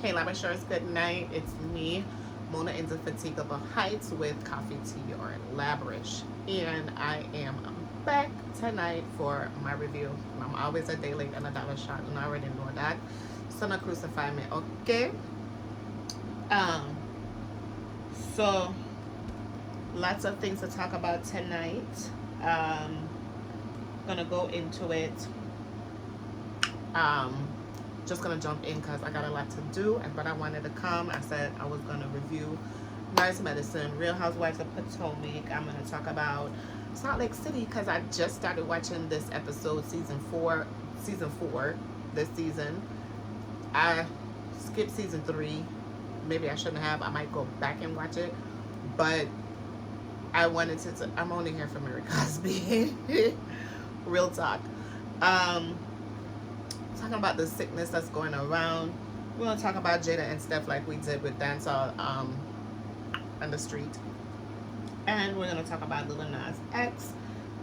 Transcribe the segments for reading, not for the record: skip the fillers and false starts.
Hey Lavishers, good night. It's me, Mona in the Fatigable Heights with Coffee Tea or Labrish. And I am back tonight for my review. I'm always a day late and a dollar short, and I already know that. So not crucify me, okay? Um, so lots of things to talk about tonight. Gonna go into it. Um, just gonna jump in because I got a lot to do, but I wanted to come. I said I was gonna review Nice Medicine, Real Housewives of Potomac. I'm gonna talk about Salt Lake City because I just started watching this episode, season four this season. I skipped season 3. Maybe I shouldn't have. I might go back and watch it, but I wanted to. I'm only here for Mary Cosby. Real talk. Talking about the sickness that's going around. We're gonna talk about Jada and Steph like we did with Dancehall on the street, and we're gonna talk about Lil Nas X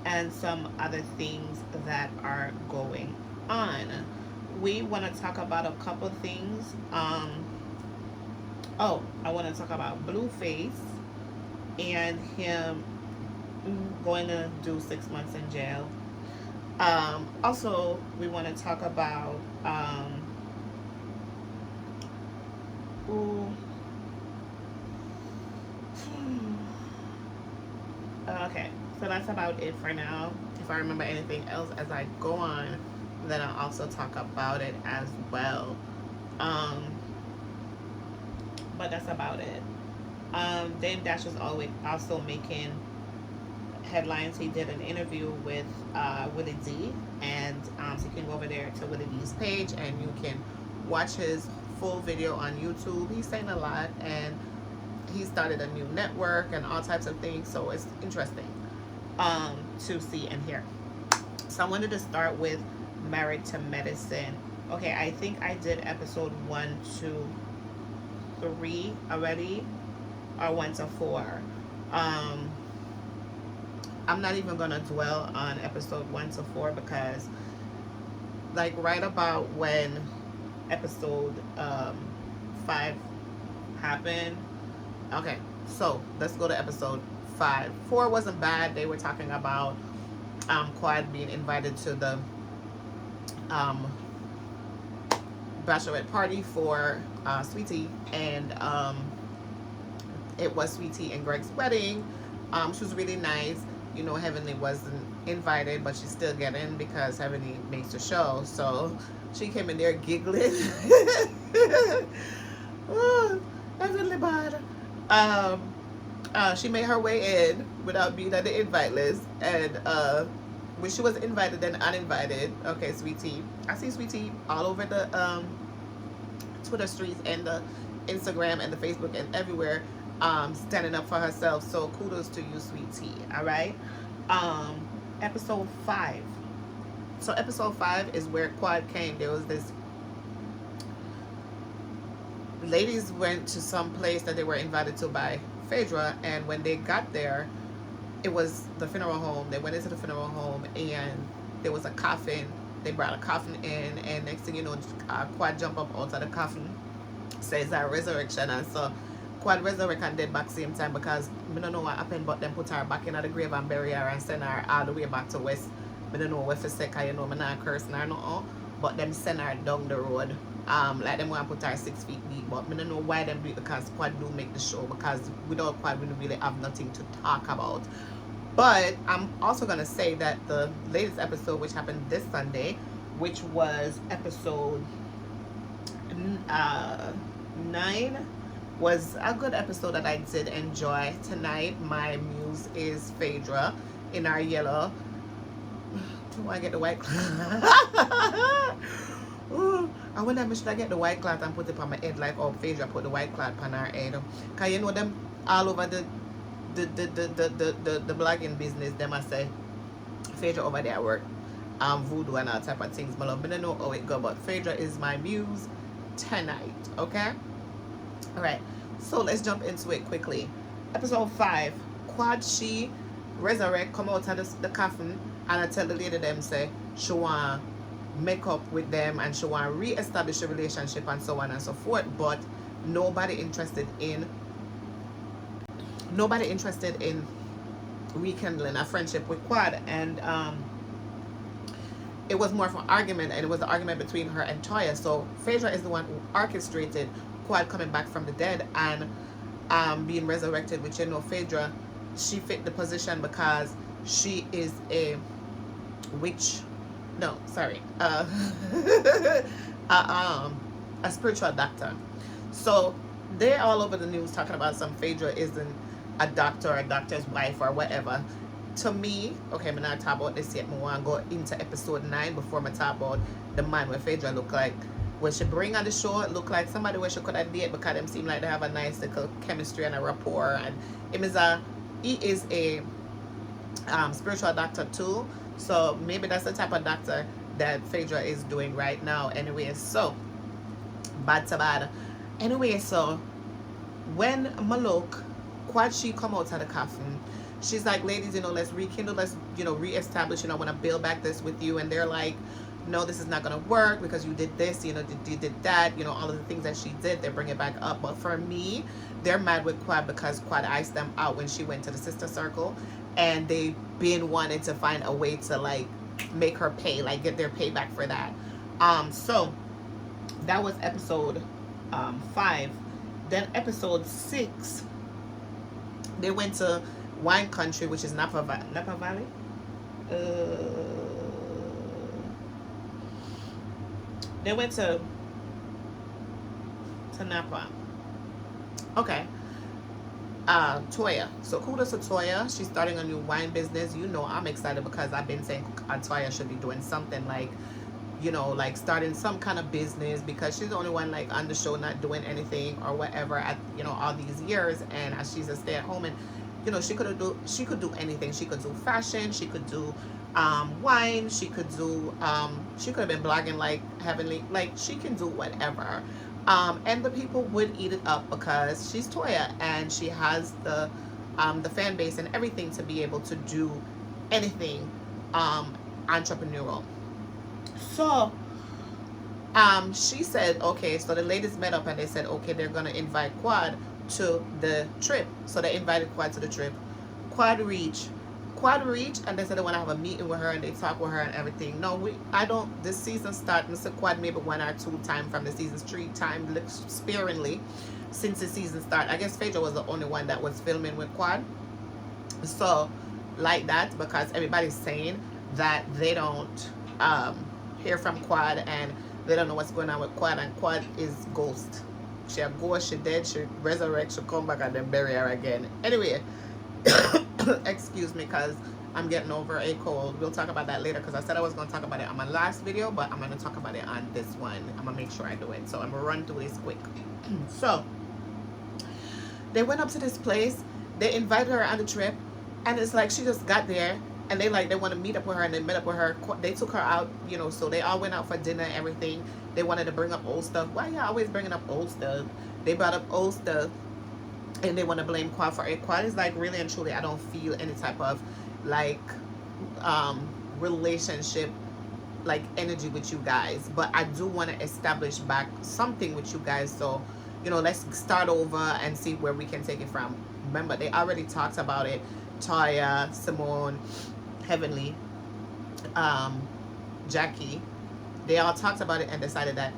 and some other things that are going on. We want to talk about a couple things. Oh, I want to talk about Blueface and him going to do 6 months in jail. Also, we want to talk about okay, so that's about it for now. If I remember anything else as I go on, then I'll also talk about it as well. But that's about it. Dame Dash is always also making headlines. He did an interview with Willie D, and so you can go over there to Willie D's page and you can watch his full video on YouTube. He's saying a lot, and he started a new network and all types of things, so it's interesting to see and hear. So I wanted to start with Married to Medicine. Okay, I think I did episode 1 to 3 already, or 1 to 4. I'm not even gonna dwell on episode 1 to 4 because, like, right about when episode 5 happened. Okay, so let's go to episode 5. 4 wasn't bad. They were talking about Quad being invited to the bachelorette party for Sweetie, and it was Sweetie and Greg's wedding. She was really nice. You know, Heavenly wasn't invited, but she still get in because Heavenly makes the show. So she came in there giggling. Oh, Heavenly bad. She made her way in without being on the invite list, and when she was invited and uninvited. Okay, Sweetie. I see Sweetie all over the Twitter streets and the Instagram and the Facebook and everywhere, standing up for herself. So kudos to you, Sweetie. All right. Episode 5. So episode 5 is where Quad came. There was this ladies went to some place that they were invited to by Phaedra, and when they got there, it was the funeral home. They went into the funeral home, and there was a coffin. They brought a coffin in, and next thing you know, Quad jump up out of the coffin, says a resurrection, and so Quad resurrect and dead back same time, because I don't know what happened, but them put her back in the grave and bury her and send her all the way back to West. I don't know what for second, you know, I'm not cursing her no, but them send her down the road. Like them want to put her 6 feet deep, but I don't know why them do it, because Quad do make the show, because without Quad we don't really have nothing to talk about. But I'm also gonna say that the latest episode, which happened this Sunday, which was episode 9, was a good episode that I did enjoy. Tonight my muse is Phaedra in our yellow. Do I get the white cloth? I wonder if should I get the white cloth and put it on my head like how Phaedra put the white cloth on her head. Cause you know them all over the blogging business, them I say Phaedra over there work voodoo and all type of things. But I don't know how it go, but Phaedra is my muse tonight. Okay, all right, so let's jump into it quickly. Episode 5, Quad she resurrect, come out of the coffin, and I tell the lady them say she want make up with them and she want to re-establish a relationship and so on and so forth, but nobody interested in nobody interested in rekindling a friendship with Quad. And it was more of an argument, and it was an argument between her and Toya. So Phaedra is the one who orchestrated Quad coming back from the dead and being resurrected, which, you know, Phaedra, she fit the position because she is a witch. No, sorry. A spiritual doctor. So they're all over the news talking about some Phaedra isn't a doctor or a doctor's wife or whatever. To me, okay, I'm not talk about this yet. I want to go into episode 9 before I talk about the man where Phaedra look like. When she bring on the show, it look like somebody where she could have date because them seem like they have a nice little chemistry and a rapport. And he is a spiritual doctor too. So maybe that's the type of doctor that Phaedra is doing right now. Anyway, so bad to bad. Anyway, so when Malok, Quad, she come out of the coffin, she's like, ladies, you know, let's rekindle, let's, you know, reestablish, you know, I want to build back this with you. And they're like, no, this is not going to work because you did this, you know, you did that, you know, all of the things that she did, they bring it back up. But for me, they're mad with Quad because Quad iced them out when she went to the sister circle, and they've been wanting to find a way to like make her pay, like get their payback for that. So that was episode 5. Then episode 6, they went to wine country, which is Napa Valley. They went to Napa. Okay. Toya. So kudos to Toya. She's starting a new wine business. You know, I'm excited because I've been saying Toya should be doing something like, you know, like starting some kind of business, because she's the only one like on the show not doing anything or whatever at, you know, all these years. And as she's a stay-at-home, and you know, she could do anything. She could do fashion, she could do wine, she could have been blogging like heavenly, like she can do whatever. And the people would eat it up because she's Toya and she has the fan base and everything to be able to do anything entrepreneurial. So she said, okay, so the ladies met up and they said, okay, they're gonna invite Quad to the trip. So they invited Quad to the trip. Quad reached, and they said they want to have a meeting with her and they talk with her and everything. No, I don't. This season start, Mr. Quad maybe 1 or 2 times from the season's 3 times sparingly since the season start. I guess Phaedra was the only one that was filming with Quad. So like that, because everybody's saying that they don't hear from Quad and they don't know what's going on with Quad, and Quad is ghost. She a ghost, she dead, she resurrect, she come back and then bury her again. Anyway, excuse me because I'm getting over a cold. We'll talk about that later because I said I was going to talk about it on my last video, but I'm going to talk about it on this one. I'm going to make sure I do it. So I'm going to run through this quick. So they went up to this place. They invited her on the trip, and it's like she just got there and they want to meet up with her, and they met up with her. They took her out, you know, so they all went out for dinner and everything. They wanted to bring up old stuff. Why y'all always bringing up old stuff? They brought up old stuff and they want to blame Quad for it. Quad is like, really and truly, I don't feel any type of like relationship like energy with you guys, but I do want to establish back something with you guys. So, you know, let's start over and see where we can take it from. Remember, they already talked about it. Toya, Simone, Heavenly, Jackie, they all talked about it and decided that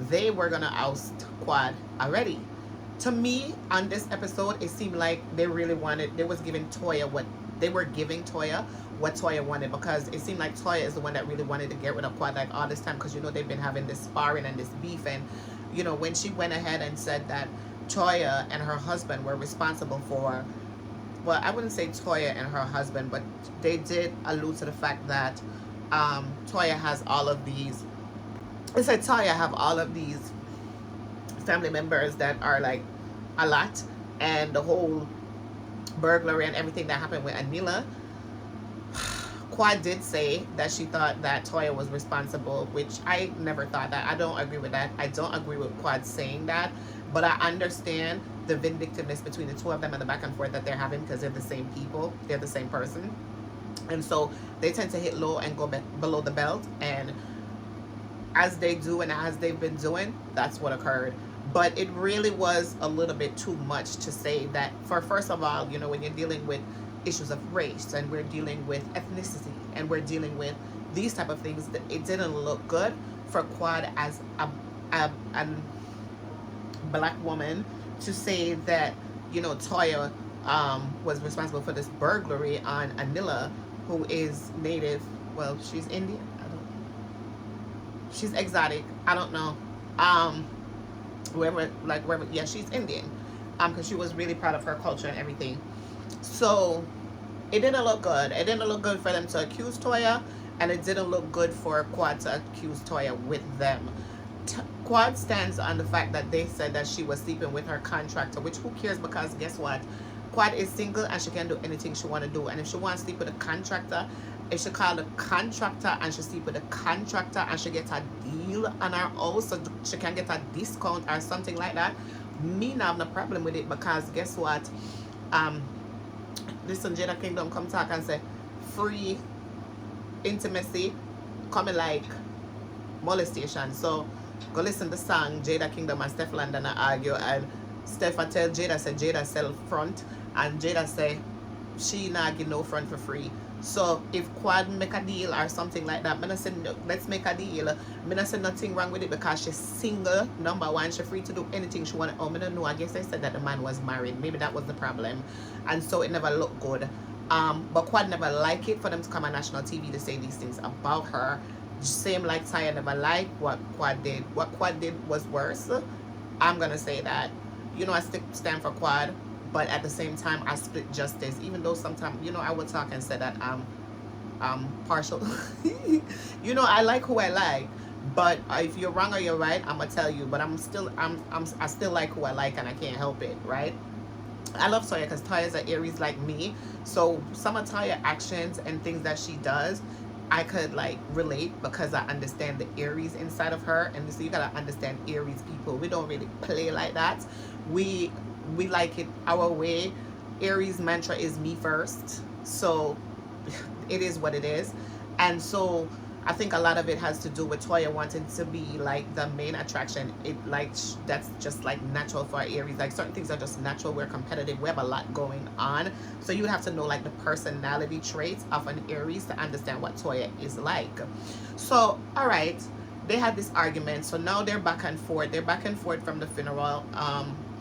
they were gonna oust Quad already. To me, on this episode, it seemed like they really wanted, they was giving Toya what they were giving Toya what Toya wanted, because it seemed like Toya is the one that really wanted to get rid of Quad like all this time, because you know they've been having this sparring and this beef. And you know, when she went ahead and said that Toya and her husband were responsible for, well, I wouldn't say Toya and her husband, but they did allude to the fact that Toya has all of these, they said Toya have all of these family members that are like a lot, and the whole burglary and everything that happened with Anila. Quad did say that she thought that Toya was responsible, which I never thought that. I don't agree with that. I don't agree with Quad saying that, but I understand the vindictiveness between the two of them and the back and forth that they're having, because they're the same people, they're the same person, and so they tend to hit low and go below the belt. And as they do and as they've been doing, that's what occurred. But it really was a little bit too much to say that, for first of all, you know, when you're dealing with issues of race, and we're dealing with ethnicity, and we're dealing with these type of things, that it didn't look good for Quad as a black woman to say that, you know, Toya was responsible for this burglary on Anila, who is native. Well, she's Indian. I don't. She's exotic. I don't know. Um, wherever. Yeah, she's Indian. Because she was really proud of her culture and everything. So it didn't look good. It didn't look good for them to accuse Toya, and it didn't look good for Quad to accuse Toya with them. Quad stands on the fact that they said that she was sleeping with her contractor, which who cares, because guess what? Quad is single and she can do anything she want to do. And if she wants to sleep with a contractor, if she call the contractor and she sleep with the contractor and she get a deal on her house, so she can get a discount or something like that, me not have no problem with it, because guess what? Um, listen, Jada Kingdom come talk and say free intimacy coming like molestation. So go listen to the song Jada Kingdom and Steph London argue, and Steph I tell Jada, say Jada sell front, and Jada say she not give no front for free. So if Quad make a deal or something like that, me not say no, let's make a deal. Me not say nothing wrong with it, because she's single, number one, she's free to do anything she want. Oh, me don't know, I guess they said that the man was married. Maybe that was the problem, and so it never looked good. But Quad never like it for them to come on national TV to say these things about her. Same like Taya never liked what Quad did. What Quad did was worse. I'm gonna say that. You know, I stand for Quad, but at the same time I split justice. Even though sometimes, you know, I would talk and say that I'm partial. You know, I like who I like. But if you're wrong or you're right, I'm gonna tell you. But I still like who I like, and I can't help it, right? I love Toya because Toya's an Aries like me. So some of Toya actions and things that she does, I could like relate, because I understand the Aries inside of her. And so you gotta understand Aries people. We don't really play like that. We like it our way. Aries mantra is me first. So it is what it is. And so I think a lot of it has to do with Toya wanting to be like the main attraction. It like that's just like natural for Aries. Like certain things are just natural. We're competitive. We have a lot going on. So you would have to know like the personality traits of an Aries to understand what Toya is like. So all right, they had this argument. So now they're back and forth. They're back and forth from the funeral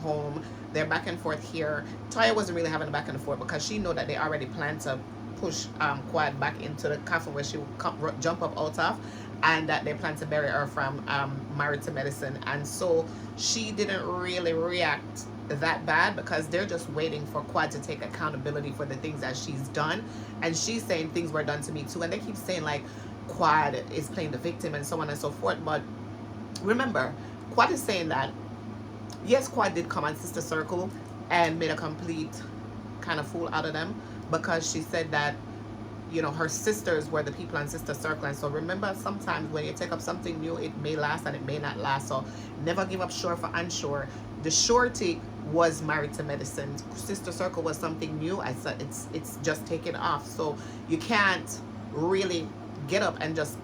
home. They're back and forth here. Toya wasn't really having a back and forth, because she know that they already planned to push Quad back into the coffin where she would jump up out of, and that they plan to bury her from Married to Medicine. And so she didn't really react that bad, because they're just waiting for Quad to take accountability for the things that she's done. And she's saying things were done to me too, and they keep saying like Quad is playing the victim and so on and so forth. But remember, Quad is saying that yes, Quad did come on Sister Circle and made a complete kind of fool out of them, because she said that, you know, her sisters were the people on Sister Circle. And so remember, sometimes when you take up something new, it may last and it may not last. So never give up sure for unsure. The surety was Married to Medicine. Sister Circle was something new. I said it's just taken off. So you can't really get up and just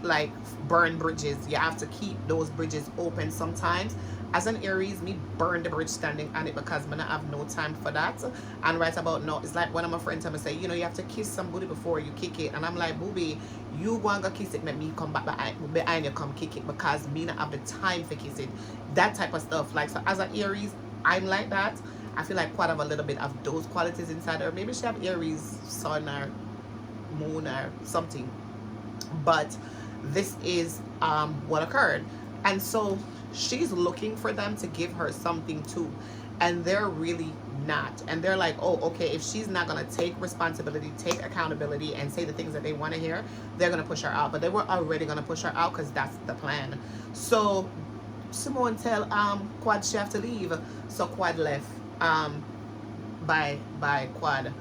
like burn bridges. You have to keep those bridges open sometimes. As an Aries, me burn the bridge standing on it, because I have no time for that. And right about now, it's like one of my friends tell me, say, you know, you have to kiss somebody before you kick it. And I'm like, booby, you go and go kiss it, make me come back behind you, come kick it, because me not have the time for kiss it. That type of stuff. Like, so as an Aries, I'm like that. I feel like Quad have a little bit of those qualities inside her. Maybe she have Aries sun or moon or something. But this is what occurred. And so she's looking for them to give her something too, and they're really not. And they're like, oh, okay, if she's not going to take responsibility, take accountability, and say the things that they want to hear, they're going to push her out. But they were already going to push her out, because that's the plan. So Simone tell Quad she have to leave. So Quad left by Quad.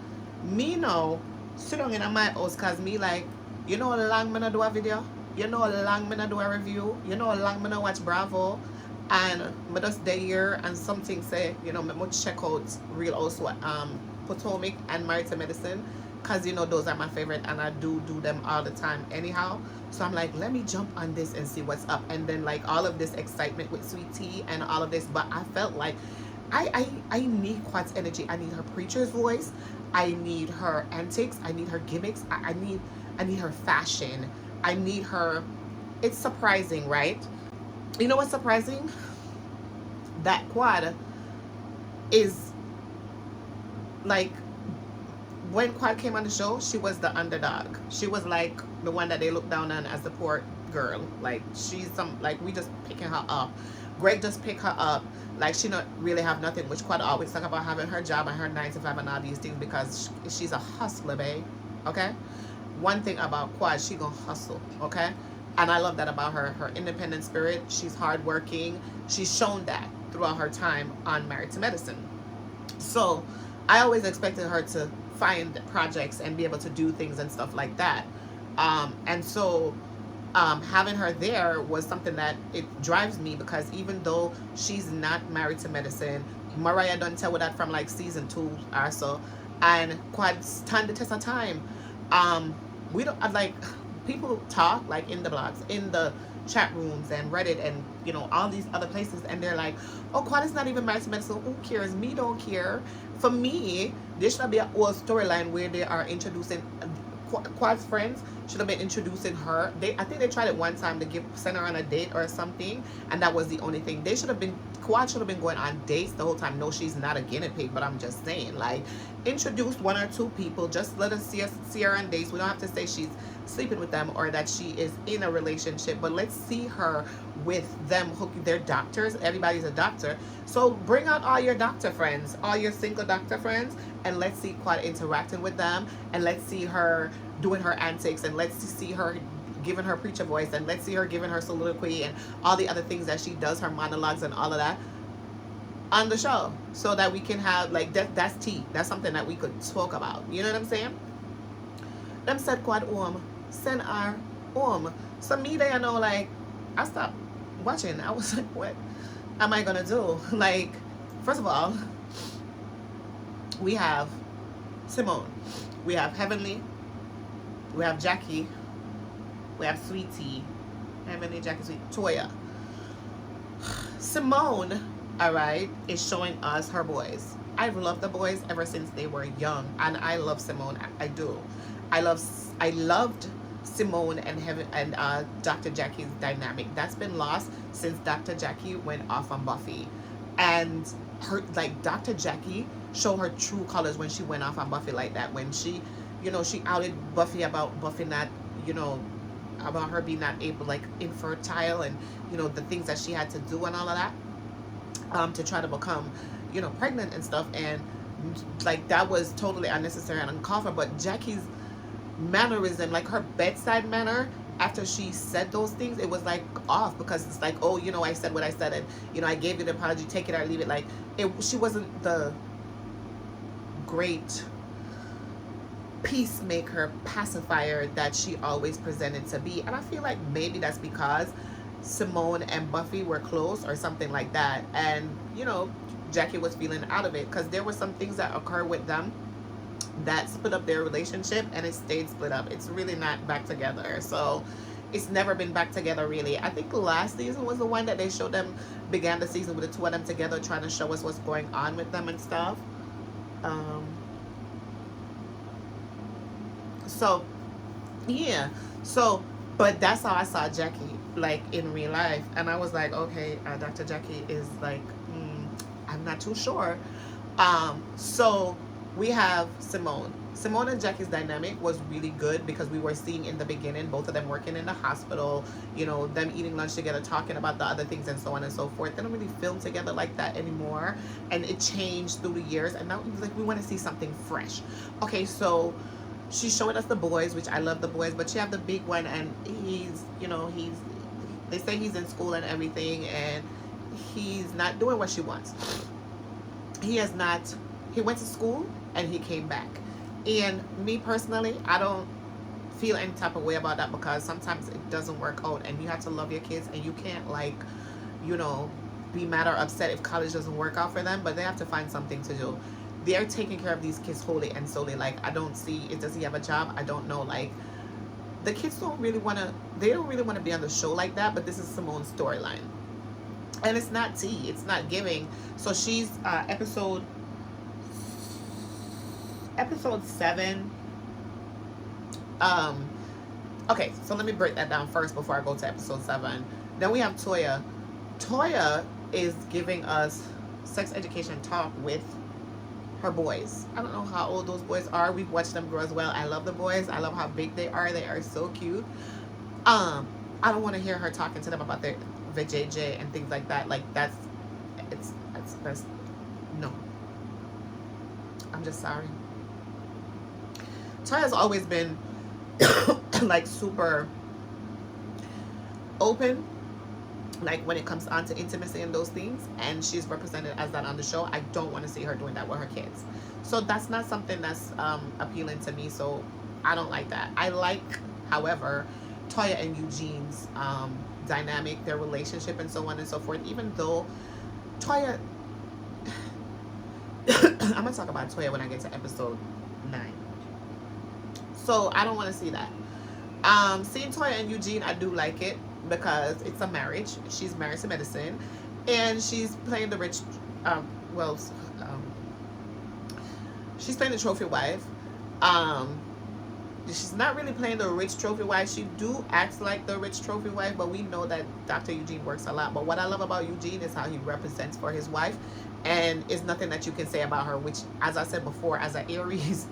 Me now sit down in my house, because me like, you know how long me not do a video? You know how long me not do a review? You know how long me not watch Bravo? And me just day here and something say, you know, me check out Real Housewives, Potomac and Married to Medicine. because you know those are my favorite, and I do them all the time anyhow. So I'm like, let me jump on this and see what's up. And then like all of this excitement with Sweet Tea and all of this, but I felt like I need Quad's energy. I need her preacher's voice. I need her antics. I need her gimmicks. I need her fashion. I need her. It's surprising, right? You know what's surprising? That Quad is like, when Quad came on the show, she was the underdog. She was like the one that they looked down on as the poor girl. Like she's some, like we just picking her up. Greg just picked her up. Like she not really have nothing, which Quad always talk about having her job and her 9 to 5 and all these things because she's a hustler, babe. Okay? One thing about Quad, she gonna hustle, okay? And I love that about her. Her independent spirit. She's hardworking. She's shown that throughout her time on Married to Medicine. So I always expected her to find projects and be able to do things and stuff like that. And so having her there was something that it drives me, because even though she's not Married to Medicine, Mariah done tell with that from like season 2 or so, and Quad stand the test of time. We don't like, people talk like in the blogs, in the chat rooms and Reddit and you know all these other places, and they're like, oh, Quad is not even Married to Medicine, who cares? Me don't care. For me, there should be a whole storyline where they are introducing Quad's friends should have been introducing her. I think they tried it one time to send her on a date or something, and that was the only thing. They should have been, Quad should have been going on dates the whole time. No, she's not a guinea pig, but I'm just saying, like, introduce 1 or 2 people. Just let us see her on dates. We don't have to say she's sleeping with them or that she is in a relationship, but let's see her with them. They're doctors. Everybody's a doctor. So bring out all your doctor friends, all your single doctor friends, and let's see Quad interacting with them, and let's see her doing her antics, and let's see her giving her preacher voice, and let's see her giving her soliloquy and all the other things that she does, her monologues and all of that on the show, so that we can have like that's tea. That's something that we could talk about. You know what I'm saying? Them said Quad home, send her home. So me there, you know, like I stopped watching. I was like, what am I gonna do? Like, first of all, we have Simone, we have Heavenly, we have Jackie, we have Sweetie, Heavenly, Jackie, Sweet, Toya. Simone, all right, is showing us her boys. I've loved the boys ever since they were young, and I love Simone. I do. I loved Simone and Dr. Jackie's dynamic. That's been lost since Dr. Jackie went off on Buffy, and her, like, Dr. Jackie showed her true colors when she went off on Buffy like that. When she, you know, she outed Buffy about Buffy not, you know, about her being not able, like, infertile, and you know the things that she had to do and all of that, to try to become, you know, pregnant and stuff, and like that was totally unnecessary and uncalled for. But Jackie's mannerism, like her bedside manner after she said those things, it was like off, because it's like, oh, you know, I said what I said, and you know, I gave you the apology, take it or leave it. Like she wasn't the great peacemaker, pacifier that she always presented to be. And I feel like maybe that's because Simone and Buffy were close or something like that, and you know, Jackie was feeling out of it, because there were some things that occurred with them that split up their relationship, and it stayed split up. It's really not back together. So it's never been back together really. I think last season was the one that they showed them, began the season with the 2 of them together, trying to show us what's going on with them and stuff. So yeah, so but that's how I saw Jackie, like, in real life, and I was like, okay, Dr. Jackie is like, I'm not too sure. So we have Simone and Jackie's dynamic was really good, because we were seeing in the beginning both of them working in the hospital, you know, them eating lunch together, talking about the other things and so on and so forth. They don't really film together like that anymore, and it changed through the years, and now like we want to see something fresh. Okay, so she's showing us the boys, which I love the boys, but she have the big one, and he's, you know, they say he's in school and everything, and he's not doing what she wants. He went to school and he came back. And me personally, I don't feel any type of way about that, because sometimes it doesn't work out, and you have to love your kids, and you can't, like, you know, be mad or upset if college doesn't work out for them, but they have to find something to do. they're taking care of these kids wholly and solely. Like, I don't see it. Does he have a job? I don't know. Like, the kids don't really want to, they don't really want to be on the show like that, but this is Simone's storyline. And it's not tea. It's not giving. So she's episode 7. Okay, so let me break that down first before I go to episode 7. Then we have Toya. Toya is giving us sex education talk with her boys. I don't know how old those boys are. We've watched them grow as well. I love the boys. I love how big they are. They are so cute. I don't want to hear her talking to them about their vajayjay and things like that. Like, that's no. I'm just sorry. Toya's always been like super open, like when it comes on to intimacy and those things, and she's represented as that on the show. I don't want to see her doing that with her kids, so that's not something that's appealing to me. So I don't like that. I like, however, Toya and Eugene's dynamic, their relationship, and so on and so forth. Even though Toya, I'm gonna talk about Toya when I get to episode 9. So I don't want to see that. Seeing Toya and Eugene, I do like it because it's a marriage. She's married to medicine, and she's playing the rich. She's playing the trophy wife. She's not really playing the rich trophy wife. She do act like the rich trophy wife, but we know that Dr. Eugene works a lot. But what I love about Eugene is how he represents for his wife, and it's nothing that you can say about her. Which, as I said before, as an Aries.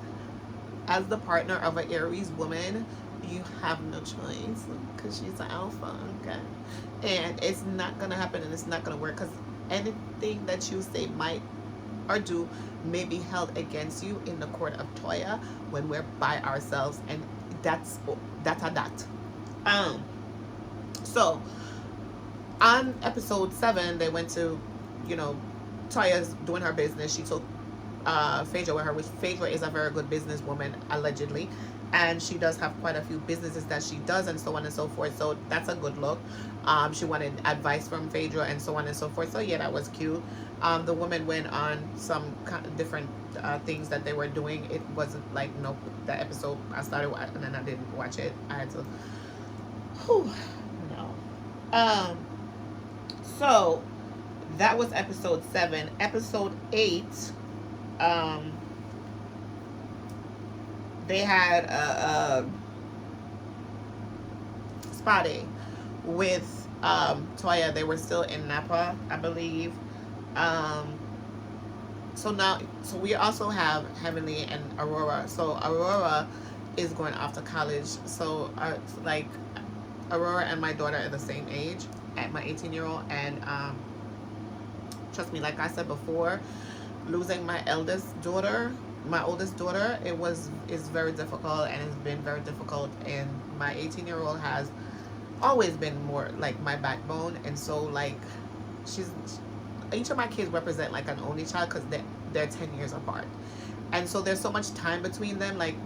As the partner of an Aries woman, you have no choice because she's an alpha, okay? And it's not going to happen, and it's not going to work, because anything that you say might or do may be held against you in the court of Toya when we're by ourselves, and that's a that. So on episode 7, they went to, Toya's doing her business. She took Phaedra with her, which Phaedra is a very good businesswoman, allegedly, and she does have quite a few businesses that she does, and so on and so forth. So that's a good look. She wanted advice from Phaedra and so on and so forth. So yeah, that was cute. The woman went on some different things that they were doing. It wasn't like, nope, that episode I started and then I didn't watch it. I had to. Whew, no. So that was episode 7. Episode 8. They had a spa day with Toya. They were still in Napa, I believe. So we also have Heavenly and Aurora. So Aurora is going off to college. So like Aurora and my daughter are the same age, at my 18-year-old, and trust me, like I said before, losing my oldest daughter, is very difficult, and it's been very difficult. And my 18-year-old has always been more like my backbone, and so like each of my kids represent like an only child because they're 10 years apart, and so there's so much time between them. Like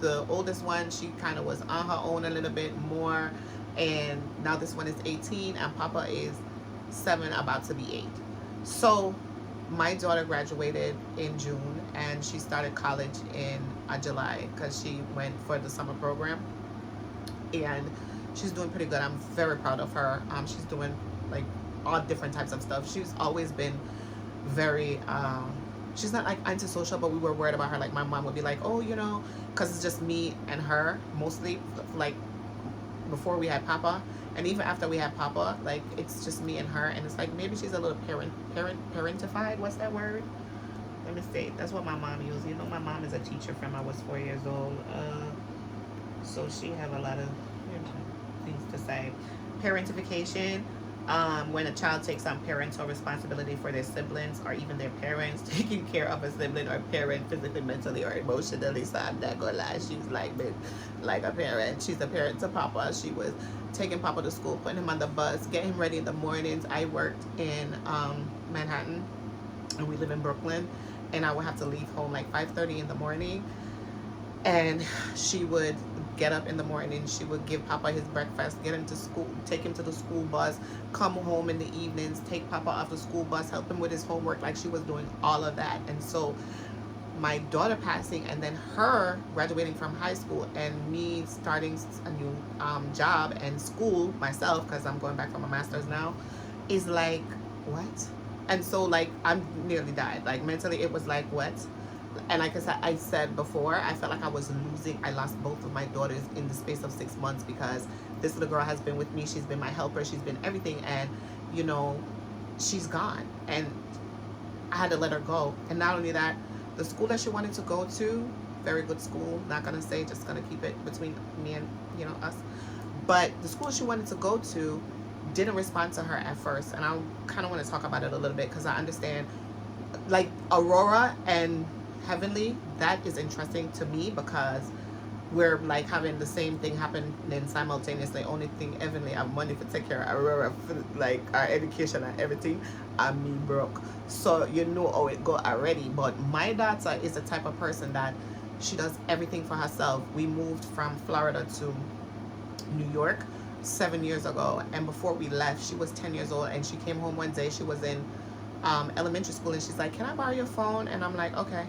the oldest one, she kind of was on her own a little bit more, and now this one is 18, and Papa is 7, about to be 8. So my daughter graduated in June, and she started college in July because she went for the summer program, and she's doing pretty good. I'm very proud of her. She's doing like all different types of stuff. She's always been very she's not like antisocial, but we were worried about her. Like my mom would be like, oh, because it's just me and her mostly, like before we had Papa. And even after we had Papa, like, it's just me and her. And it's like, maybe she's a little parentified. What's that word? Let me see. That's what my mom used. My mom is a teacher from I was 4 years old. So she have a lot of things to say. Parentification. When a child takes on parental responsibility for their siblings or even their parents, taking care of a sibling or parent physically, mentally, or emotionally. So I'm not gonna lie, she's like a parent. She's a parent to Papa. She was taking Papa to school, putting him on the bus, getting him ready in the mornings. I worked in Manhattan, and we live in Brooklyn, and I would have to leave home like 5:30 in the morning. And she would get up in the morning, she would give Papa his breakfast, get him to school, take him to the school bus, come home in the evenings, take Papa off the school bus, help him with his homework. Like, she was doing all of that. And so my daughter passing, and then her graduating from high school, and me starting a new job and school myself, because I'm going back for my master's now, is like, what? And so, like, I'm nearly died. Like, mentally, it was like, what? And like I said before, I felt like I was losing. I lost both of my daughters in the space of 6 months, because this little girl has been with me. She's been my helper. She's been everything. And, you know, she's gone. And I had to let her go. And not only that, the school that she wanted to go to, very good school. Not going to say, just going to keep it between me and, you know, us. But the school she wanted to go to didn't respond to her at first. And I kind of want to talk about it a little bit, because I understand, like, Aurora and Heavenly, that is interesting to me, because we're like having the same thing happening simultaneously. Only thing, Heavenly have money to take care of Aurora, for like our education and everything, and me broke. So you know how it go already. But my daughter is the type of person that she does everything for herself. We moved from Florida to New York 7 years ago, and before we left, she was 10 years old, and she came home one day. She was in elementary school, and she's like, "Can I borrow your phone?" And I'm like, "Okay."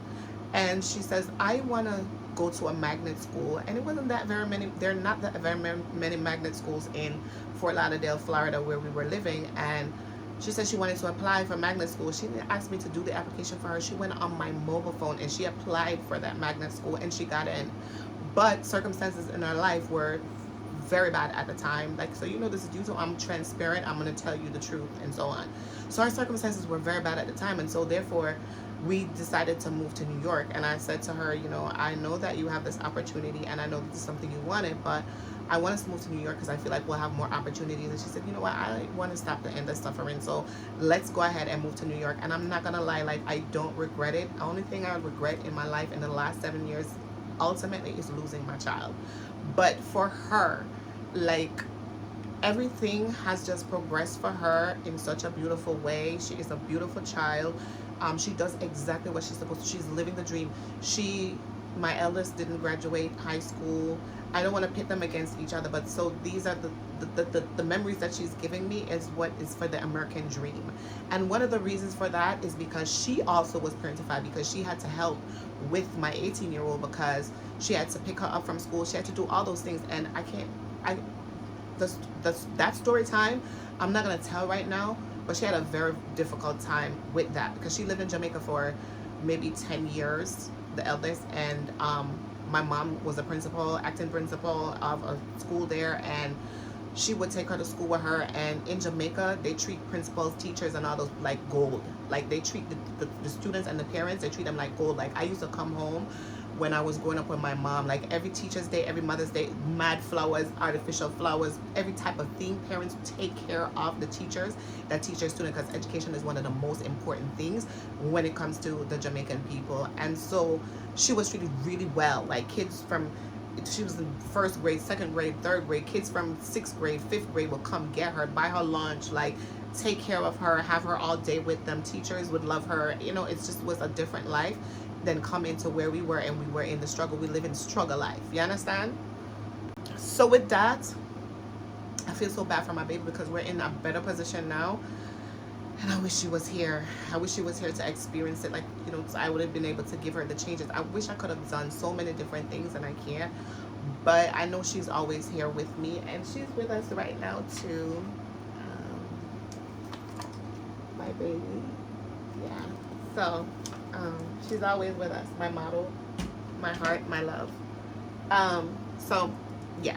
And she says, "I want to go to a magnet school." And it wasn't that very many. There are not that very many magnet schools in Fort Lauderdale, Florida, where we were living. And she said she wanted to apply for magnet school. She didn't ask me to do the application for her. She went on my mobile phone and she applied for that magnet school, and she got in. But circumstances in her life were very bad at the time. Like, so, you know, this is due to, I'm transparent, I'm going to tell you the truth, and so on. So our circumstances were very bad at the time, and so therefore we decided to move to New York. And I said to her, you know, I know that you have this opportunity, and I know this is something you wanted, but I want us to move to New York because I feel like we'll have more opportunities. And she said, you know what, I want to stop the end of suffering, so let's go ahead and move to New York. And I'm not gonna lie, like, I don't regret it. The only thing I regret in my life in the last 7 years ultimately is losing my child. But for her, like, everything has just progressed for her in such a beautiful way. She is a beautiful child. She does exactly what she's supposed to. She's living the dream. My eldest didn't graduate high school. I don't want to pit them against each other, but so these are the memories that she's giving me is what is for the American dream. And one of the reasons for that is because she also was parentified, because she had to help with my 18-year-old, because she had to pick her up from school. She had to do all those things, and that story time, I'm not going to tell right now, but she had a very difficult time with that, because she lived in Jamaica for maybe 10 years, the eldest, and my mom was a principal, acting principal of a school there, and she would take her to school with her. And in Jamaica, they treat principals, teachers, and all those like gold. Like, they treat the students and the parents, they treat them like gold. Like, I used to come home when I was growing up with my mom, like every Teacher's Day, every Mother's Day, mad flowers, artificial flowers, every type of thing. Parents take care of the teachers that teach their students, because education is one of the most important things when it comes to the Jamaican people. And so she was treated really well. Like, kids from, she was in first grade, second grade, third grade, kids from sixth grade, fifth grade would come get her, buy her lunch, like, take care of her, have her all day with them. Teachers would love her. You know, it just was a different life than come into where we were, and we were in the struggle. We live in struggle life. You understand? So with that, I feel so bad for my baby, because we're in a better position now. And I wish she was here. I wish she was here to experience it. Like, you know, so I would have been able to give her the changes. I wish I could have done so many different things, and I can't. But I know she's always here with me, and she's with us right now too. My baby. Yeah. So she's always with us. My model, my heart, my love. So yeah.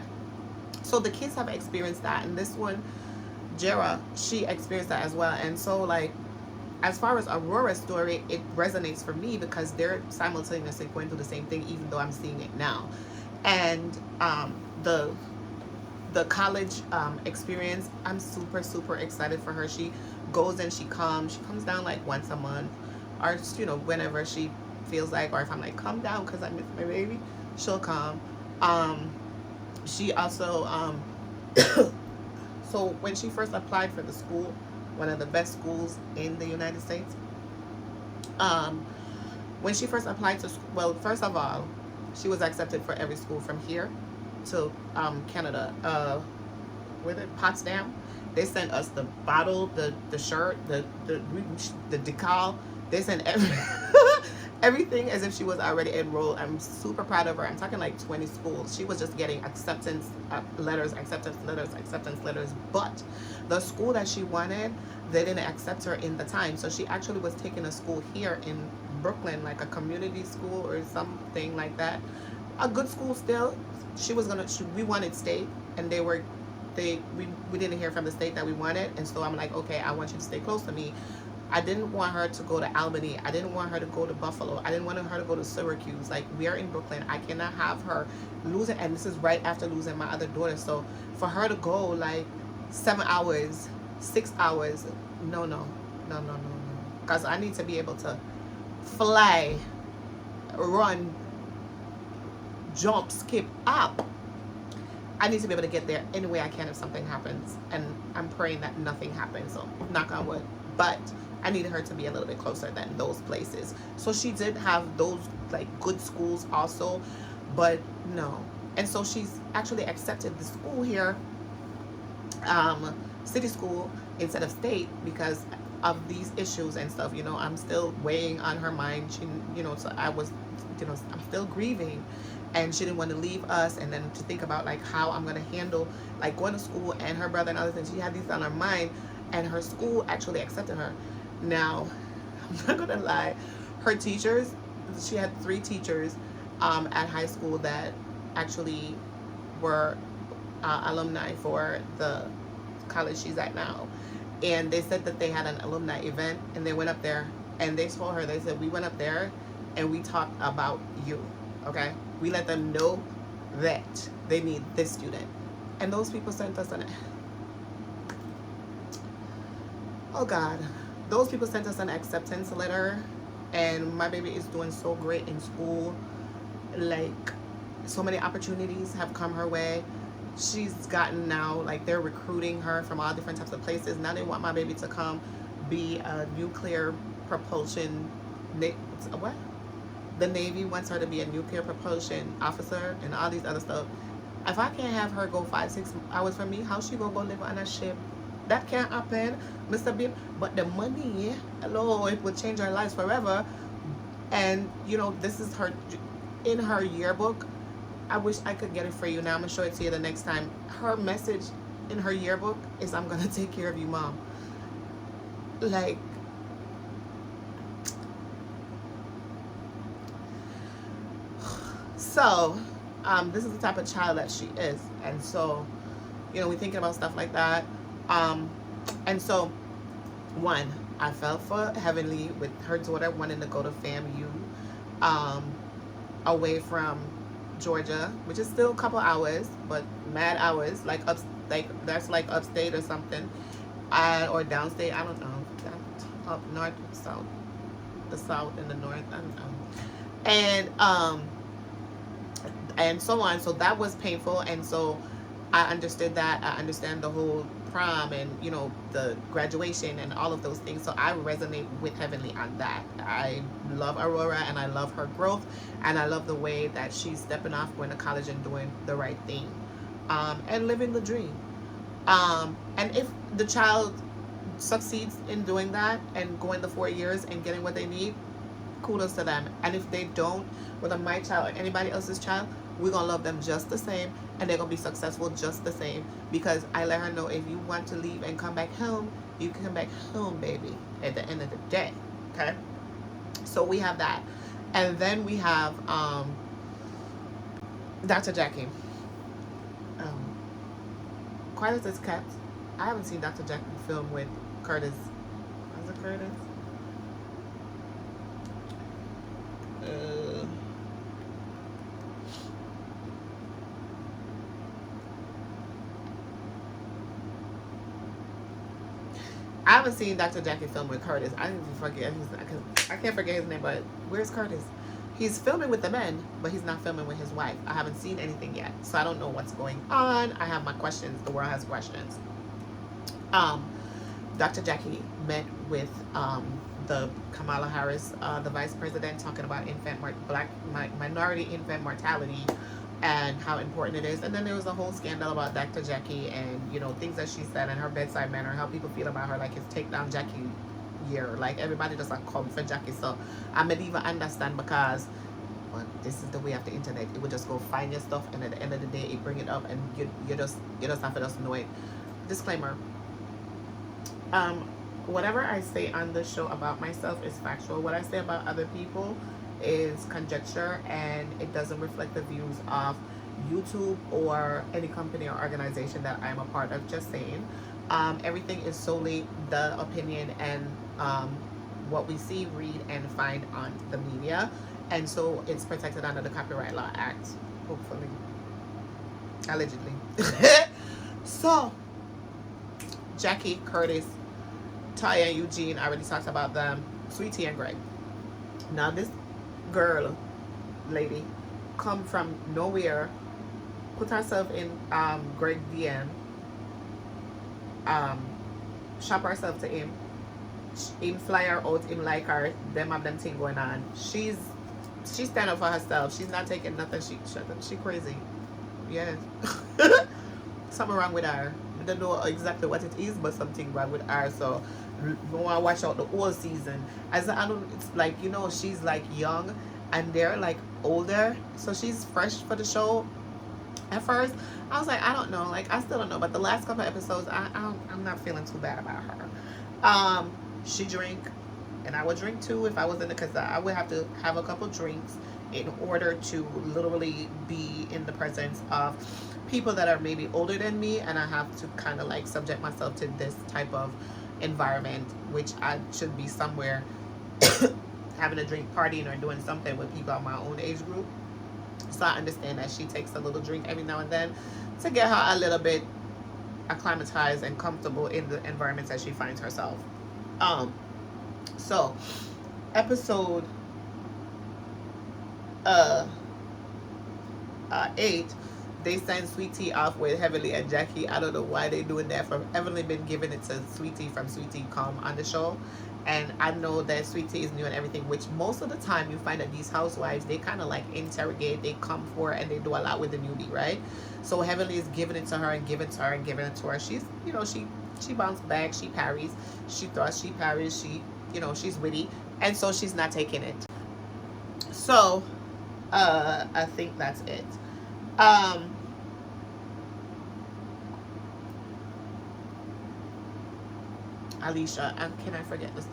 So the kids have experienced that, and this one, Jera, she experienced that as well. And so, like, as far as Aurora's story, it resonates for me because they're simultaneously going through the same thing, even though I'm seeing it now. And the college experience, I'm super excited for her. She goes and she comes down like once a month, or, you know, whenever she feels like, or if I'm like, come down because I miss my baby, she'll come. She also so when she first applied for the school, one of the best schools in the United States, when she first applied to school, well, first of all, She was accepted for every school from here to Canada. Where the Potsdam. They sent us the bottle, the shirt, the decal. They sent everything as if she was already enrolled. I'm super proud of her. I'm talking like 20 schools. She was just getting acceptance letters, acceptance letters, acceptance letters. But the school that she wanted, they didn't accept her in the time. So she actually was taking a school here in Brooklyn, like a community school or something like that. A good school still. She was gonna. We wanted state, and we didn't hear from the state that we wanted, and so I'm like, okay, I want you to stay close to me. I didn't want her to go to Albany. I didn't want her to go to Buffalo. I didn't want her to go to Syracuse. Like, we are in Brooklyn. I cannot have her losing, and this is right after losing my other daughter. So for her to go like 7 hours, 6 hours, no. Because I need to be able to fly, run, jump, skip, up. I need to be able to get there any way I can if something happens. And I'm praying that nothing happens. So knock on wood. But I needed her to be a little bit closer than those places. So she did have those like good schools also, but no. And so she's actually accepted the school here, city school instead of state, because of these issues and stuff. You know, I'm still weighing on her mind. She, you know, so I was, you know, I'm still grieving. And she didn't want to leave us, and then to think about like how I'm gonna handle like going to school and her brother and other things. She had these on her mind, and her school actually accepted her. Now, I'm not gonna lie, her teachers, she had 3 teachers at high school that actually were alumni for the college she's at now, and they said that they had an alumni event, and they went up there, and they told her, they said, we went up there and we talked about you, okay? We let them know that they need this student. And those people sent us oh God, those people sent us an acceptance letter, and my baby is doing so great in school. Like, so many opportunities have come her way. She's gotten now, like, they're recruiting her from all different types of places. Now they want my baby to come be a nuclear propulsion, what? The Navy wants her to be a nuclear propulsion officer and all these other stuff. If I can't have her go 5-6 hours from me, how she gonna go live on a ship? That can't happen, Mr. Bib. But the money, hello, it would change her lives forever. And, you know, this is her, in her yearbook. I wish I could get it for you. Now I'm gonna show it to you the next time. Her message in her yearbook is, I'm gonna take care of you, Mom. Like, so, this is the type of child that she is. And so, you know, we're thinking about stuff like that. And so, one, I felt for Heavenly with her daughter wanting to go to FAMU, away from Georgia, which is still a couple hours, but mad hours, like that's like upstate or something, or downstate. I don't know, up north, south, the south and the north. I don't know, and so on. So that was painful, and so I understood that. I understand the whole prom and, you know, the graduation and all of those things. So I resonate with Heavenly on that. I love Aurora, and I love her growth, and I love the way that she's stepping off, going to college and doing the right thing, and living the dream. And if the child succeeds in doing that and going the 4 years and getting what they need, kudos to them. And if they don't, whether my child or anybody else's child, we're gonna love them just the same, and they're gonna be successful just the same, because I let her know, if you want to leave and come back home, you can come back home, baby, at the end of the day. Okay, so we have that. And then we have Dr. Jackie. Quiet as Kept. I haven't seen Dr. Jackie film with Curtis. Was it Curtis? I haven't seen Dr. Jackie film with Curtis. I can't forget his name, but where's Curtis? He's filming with the men, but he's not filming with his wife. I haven't seen anything yet, so I don't know what's going on. I have my questions. The world has questions. Dr. Jackie met with the Kamala Harris, the vice president, talking about minority infant mortality and how important it is. And then there was a whole scandal about Dr. Jackie and, you know, things that she said and her bedside manner, how people feel about her, like it's take down Jackie year. Like everybody just like come for Jackie. So I may even understand because well, this is the way of the internet. It would just go find your stuff and at the end of the day it bring it up and you just have to just know it. Disclaimer. Whatever I say on the show about myself is factual. What I say about other people is conjecture and it doesn't reflect the views of YouTube or any company or organization that I'm a part of. Just saying. Everything is solely the opinion and what we see, read, and find on the media. And so it's protected under the Copyright Law Act, hopefully. Allegedly. So, Jackie, Curtis, Taya, and Eugene, I already talked about them. Sweetie and Greg. Now this girl, lady, come from nowhere, put herself in Greg DM, shop herself to him, fly her out, him like her, them have them thing going on. She's stand up for herself. She's not taking nothing. She crazy. Yes. Something wrong with her. I don't know exactly what it is, but something wrong with her. So we want to watch out the whole season. As I don't, it's like, you know, she's like young and they're like older, so she's fresh for the show. At first, I was like, I don't know, like I still don't know. But the last couple of episodes, I'm not feeling too bad about her. She drink, and I would drink too if I was in the, because I would have to have a couple drinks in order to literally be in the presence of people that are maybe older than me, and I have to kind of like subject myself to this type of environment, which I should be somewhere having a drink, partying, or doing something with people of my own age group. So I understand that she takes a little drink every now and then to get her a little bit acclimatized and comfortable in the environments that she finds herself. So episode 8, they send Sweetie off with Heavenly and Jackie. I don't know why they're doing that. From Heavenly been giving it to Sweetie from Sweetie Come on the show. And I know that Sweetie is new and everything, which most of the time you find that these housewives, they kind of like interrogate, they come for and they do a lot with the newbie, right? So Heavenly is giving it to her and giving it to her and giving it to her. She's, you know, she bounced back, she parries, she thrusts, she parries, she, you know, she's witty. And so she's not taking it. So, I think that's it. Alicia, can I forget this?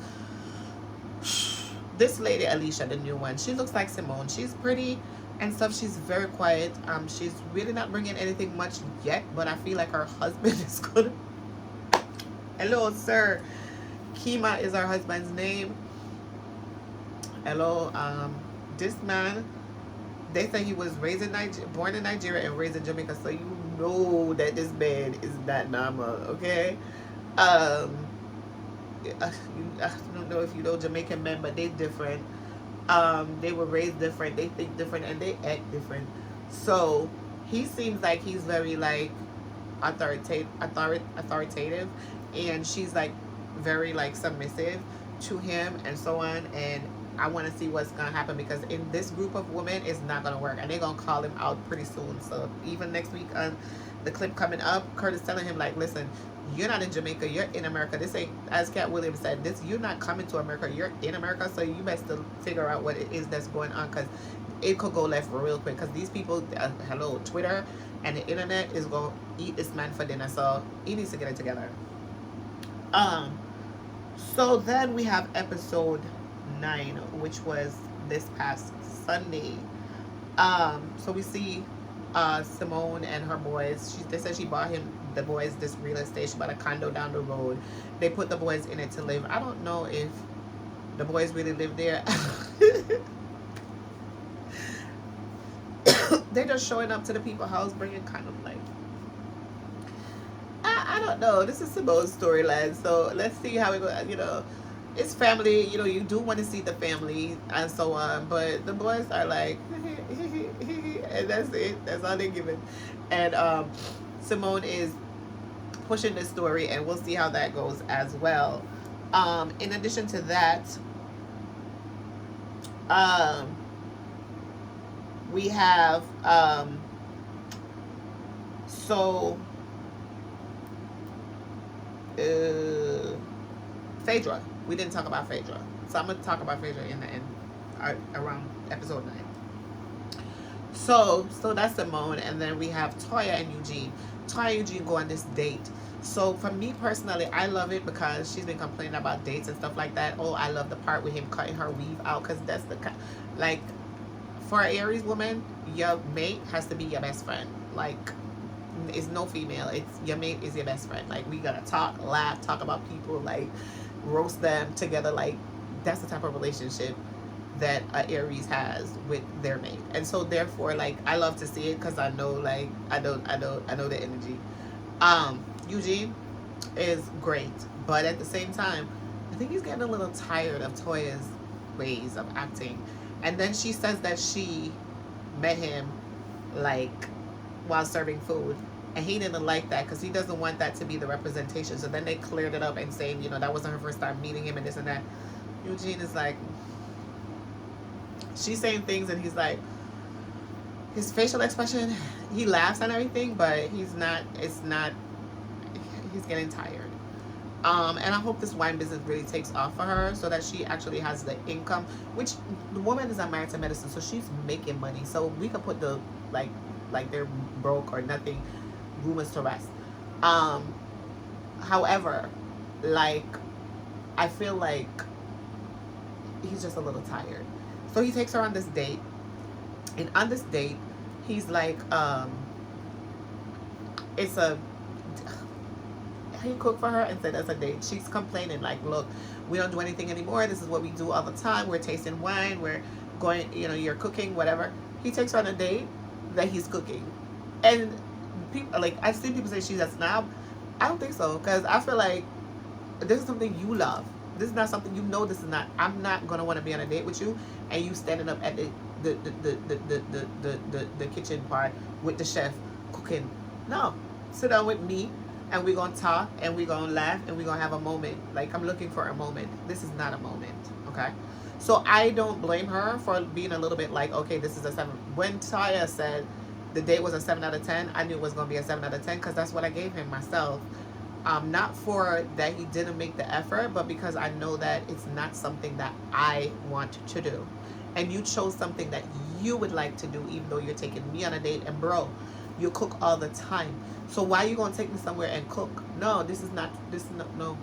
This lady, Alicia, the new one, she looks like Simone. She's pretty and stuff. She's very quiet. She's really not bringing anything much yet, but I feel like her husband is good. Hello, sir. Kima is her husband's name. Hello. This man, they say he was raised in born in Nigeria and raised in Jamaica, so you know that this man is not normal, okay? I don't know if you know Jamaican men, but they different. They were raised different, they think different, and they act different. So he seems like he's very like authoritative, and she's like very like submissive to him and so on. And I want to see what's gonna happen, because in this group of women it's not gonna work, and they're gonna call him out pretty soon. So even next week on the clip coming up, Curtis telling him like, listen, you're not in Jamaica, you're in America. This ain't, as Cat Williams said, this, you're not coming to America, you're in America. So you best to figure out what it is that's going on, because it could go left real quick, because these people, hello, Twitter and the internet is going to eat this man for dinner. So he needs to get it together. So then we have episode 9, which was this past Sunday. So we see Simone and her boys. They said she bought the boys this real estate. She bought a condo down the road. They put the boys in it to live. I don't know if the boys really live there. They're just showing up to the people's house, bringing kind of like, I don't know. This is Simone's storyline, so let's see how it goes. You know, it's family. You know, you do want to see the family and so on, but the boys are like, and that's it. That's all they're giving. And Simone is pushing this story, and we'll see how that goes as well. In addition to that, um, we have so Phaedra. We didn't talk about Phaedra, so I'm gonna talk about Phaedra in the end, around episode 9. So that's Simone, and then we have Toya and Eugene. Toya and Eugene go on this date. So for me personally, I love it because she's been complaining about dates and stuff like that. Oh, I love the part with him cutting her weave out, because that's the like, for an Aries woman, your mate has to be your best friend. Like, it's no female. It's your mate is your best friend. Like, we gotta talk, laugh, talk about people, like roast them together. Like, that's the type of relationship that a Aries has with their mate. And so therefore, like, I love to see it because I know, like, I know the energy. Eugene is great, but at the same time, I think he's getting a little tired of Toya's ways of acting. And then she says that she met him, like, while serving food, and he didn't like that because he doesn't want that to be the representation. So then they cleared it up and saying, you know, that wasn't her first time meeting him and this and that. Eugene is like, she's saying things and he's like, his facial expression, he laughs and everything, but he's not, he's getting tired. And I hope this wine business really takes off for her so that she actually has the income, which the woman is not married to medicine, so she's making money. So we can put the, like they're broke or nothing rumors to rest. However, like, I feel like he's just a little tired. So he takes her on this date, and on this date, he's like, it's a, he cooked for her and said that's a date. She's complaining, like, look, we don't do anything anymore. This is what we do all the time. We're tasting wine. We're going, you know, you're cooking, whatever. He takes her on a date that he's cooking. And people, like, I've seen people say she's a snob. I don't think so, because I feel like this is something you love. This is not something, you know, this is not, I'm not going to want to be on a date with you and you standing up at the kitchen part with the chef cooking. No, sit down with me and we're going to talk and we're going to laugh and we're going to have a moment. Like, I'm looking for a moment. This is not a moment, okay? So I don't blame her for being a little bit like, okay, this is a 7. When Taya said the date was a 7 out of 10, I knew it was going to be a 7 out of 10 because that's what I gave him myself. Not for that he didn't make the effort, but because I know that it's not something that I want to do. And you chose something that you would like to do, even though you're taking me on a date. And bro, you cook all the time. So why are you going to take me somewhere and cook? No, this is not, no.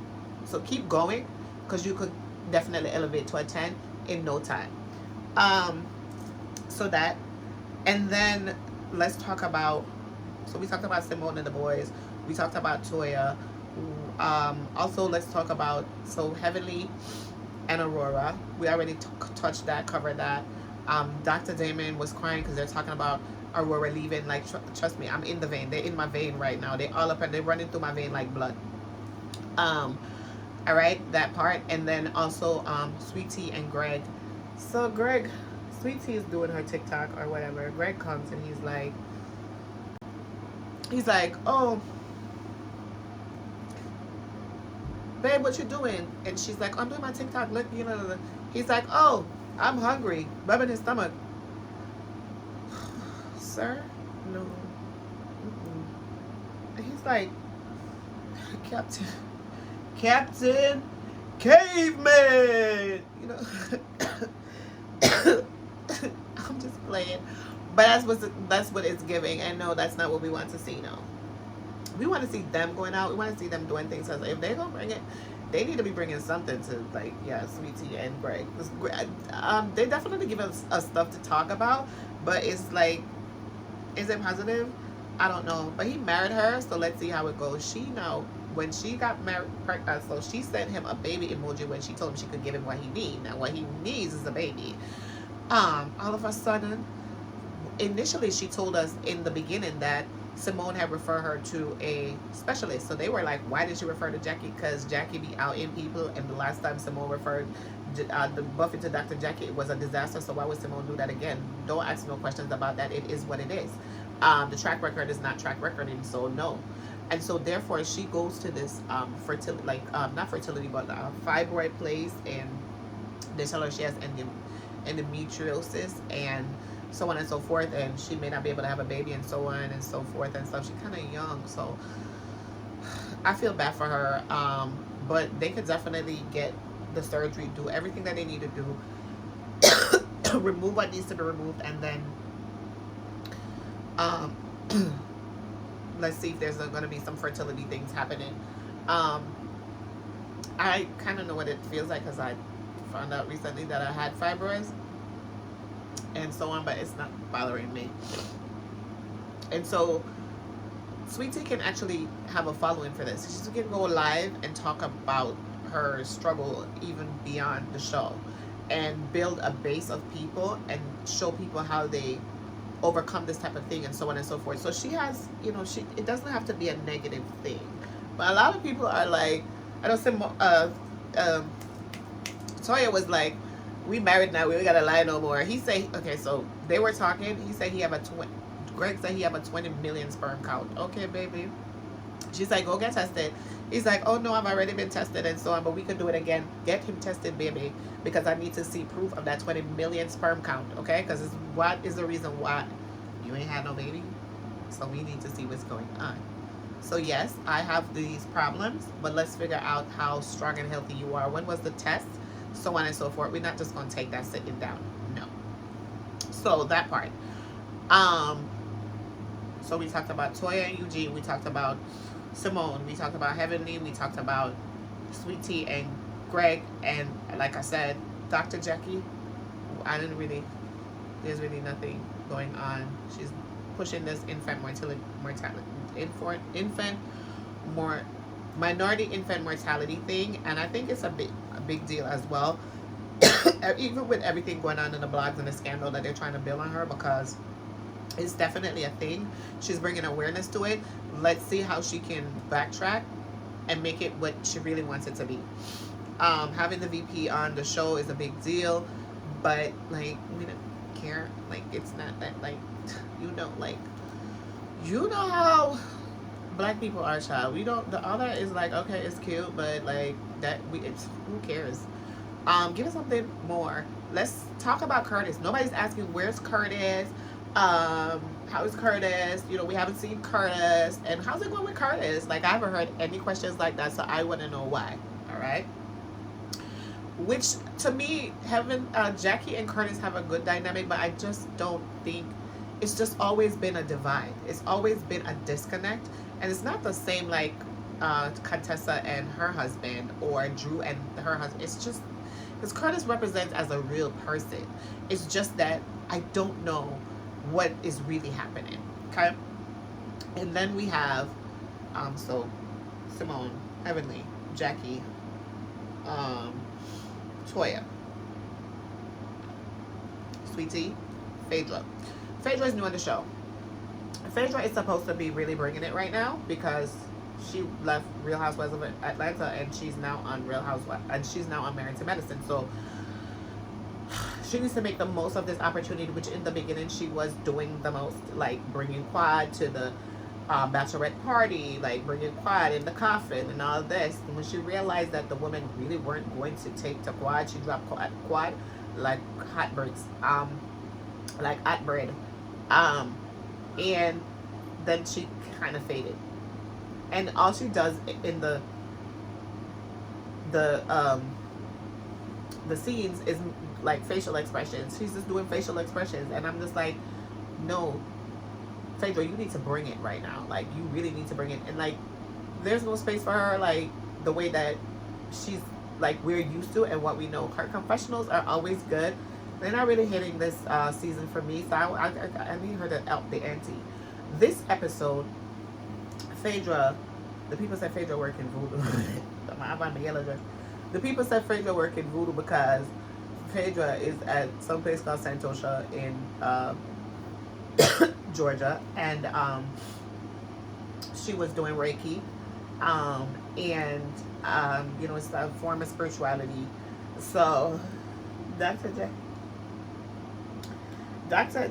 So keep going, because you could definitely elevate to a 10 in no time. So that, and then let's talk about, so we talked about Simone and the boys. We talked about Toya. Also, let's talk about, so Heavenly and Aurora. We already touched that, covered that. Dr. Damon was crying because they're talking about Aurora leaving. Like, trust me, I'm in the vein. They're in my vein right now. They all up and they're running through my vein like blood. All right, that part. And then also Sweet Tea and Greg. So Greg, Sweet Tea is doing her TikTok or whatever. Greg comes and he's like, oh, babe, what you doing? And she's like, oh, I'm doing my TikTok. Look, you know. He's like, oh, I'm hungry. Rubbing his stomach. Sir? No. He's like, Captain Caveman. You know. I'm just playing. But that's what it's giving. And no, that's not what we want to see, no. We want to see them going out. We want to see them doing things. If they're going to bring it, they need to be bringing something to, like, yeah, Sweet Tea and Greg. They definitely give us stuff to talk about, but it's like, is it positive? I don't know. But he married her, so let's see how it goes. She know when she got married, so she sent him a baby emoji when she told him she could give him what he needs. Now, what he needs is a baby. All of a sudden, initially she told us in the beginning that Simone had referred her to a specialist. So they were like, why did she refer to Jackie? Because Jackie be out in people, and the last time Simone referred the Buffy to Dr. Jackie, it was a disaster. So why would Simone do that again? Don't ask no questions about that. It is what it is. The track record is not track recording, so no. And so therefore she goes to this fertility, like not fertility, but fibroid place, and they tell her she has endometriosis and so on and so forth, and she may not be able to have a baby, and so on and so forth and stuff. She's kind of young, so I feel bad for her. But they could definitely get the surgery, do everything that they need to do, remove what needs to be removed, and then um, let's see if there's going to be some fertility things happening. Um, I kind of know what it feels like because I found out recently that I had fibroids and so on, but it's not bothering me. And so Sweet Tea can actually have a following for this. She can go live and talk about her struggle even beyond the show, and build a base of people and show people how they overcome this type of thing, and so on and so forth. So she has, you know, it doesn't have to be a negative thing. But a lot of people are like, I don't say, Toya was like, we married now, we ain't gotta lie no more. He said, okay, so they were talking, he said he have a Greg said he have a 20 million sperm count. Okay, baby. She's like, go get tested. He's like, oh no, I've already been tested and so on, but we could do it again. Get him tested, baby, because I need to see proof of that 20 million sperm count, okay? Because what is the reason why you ain't had no baby? So we need to see what's going on. So yes, I have these problems, but let's figure out how strong and healthy you are. When was the test? So on and so forth. We're not just going to take that sitting down. No. So that part. So we talked about Toya and Eugene. We talked about Simone. We talked about Heavenly. We talked about Sweet Tea and Greg. And like I said, Dr. Jackie, there's really nothing going on. She's pushing this minority infant mortality thing. And I think it's a big deal as well. Even with everything going on in the blogs and the scandal that they're trying to build on her, because it's definitely a thing. She's bringing awareness to it. Let's see how she can backtrack and make it what she really wants it to be. Having the VP on the show is a big deal, but like, we don't care. Like, it's not that, like, you know how black people are, child. We don't, the other is like, okay, it's cute, but like it's, who cares? Give us something more. Let's talk about Curtis. Nobody's asking where's Curtis. How is Curtis? You know, we haven't seen Curtis, and how's it going with Curtis? Like, I haven't heard any questions like that, so I want to know why. All right. Which to me, Jackie and Curtis have a good dynamic, but I just don't think, it's just always been a divide. It's always been a disconnect, and it's not the same like Contessa and her husband, or Drew and her husband. It's just because Curtis represents as a real person. It's just that I don't know what is really happening. Okay. And then we have so Simone, Heavenly, Jackie, Toya, Sweet Tea, Phaedra. Phaedra is new on the show. Phaedra is supposed to be really bringing it right now because she left Real Housewives of Atlanta, and she's now on Real Housewives, and she's now on Married to Medicine. So she needs to make the most of this opportunity, which in the beginning she was doing the most, like bringing Quad to the bachelorette party, like bringing Quad in the coffin and all this. And when she realized that the women really weren't going to take to Quad, she dropped Quad like hot birds, like hot bread. And then she kind of faded. And all she does in the scenes is like facial expressions. She's just doing facial expressions, and I'm just like, no, Phaedra, you need to bring it right now. Like, you really need to bring it. And like, there's no space for her like the way that she's like we're used to and what we know. Her confessionals are always good. They're not really hitting this season for me, so I need her to up the ante. This episode, Phaedra, the people said Phaedra worked in voodoo. I'm on the yellow dress. The people said Phaedra worked in voodoo because Phaedra is at some place called Santosha in Georgia, and she was doing Reiki, and you know, it's a form of spirituality. So Dr.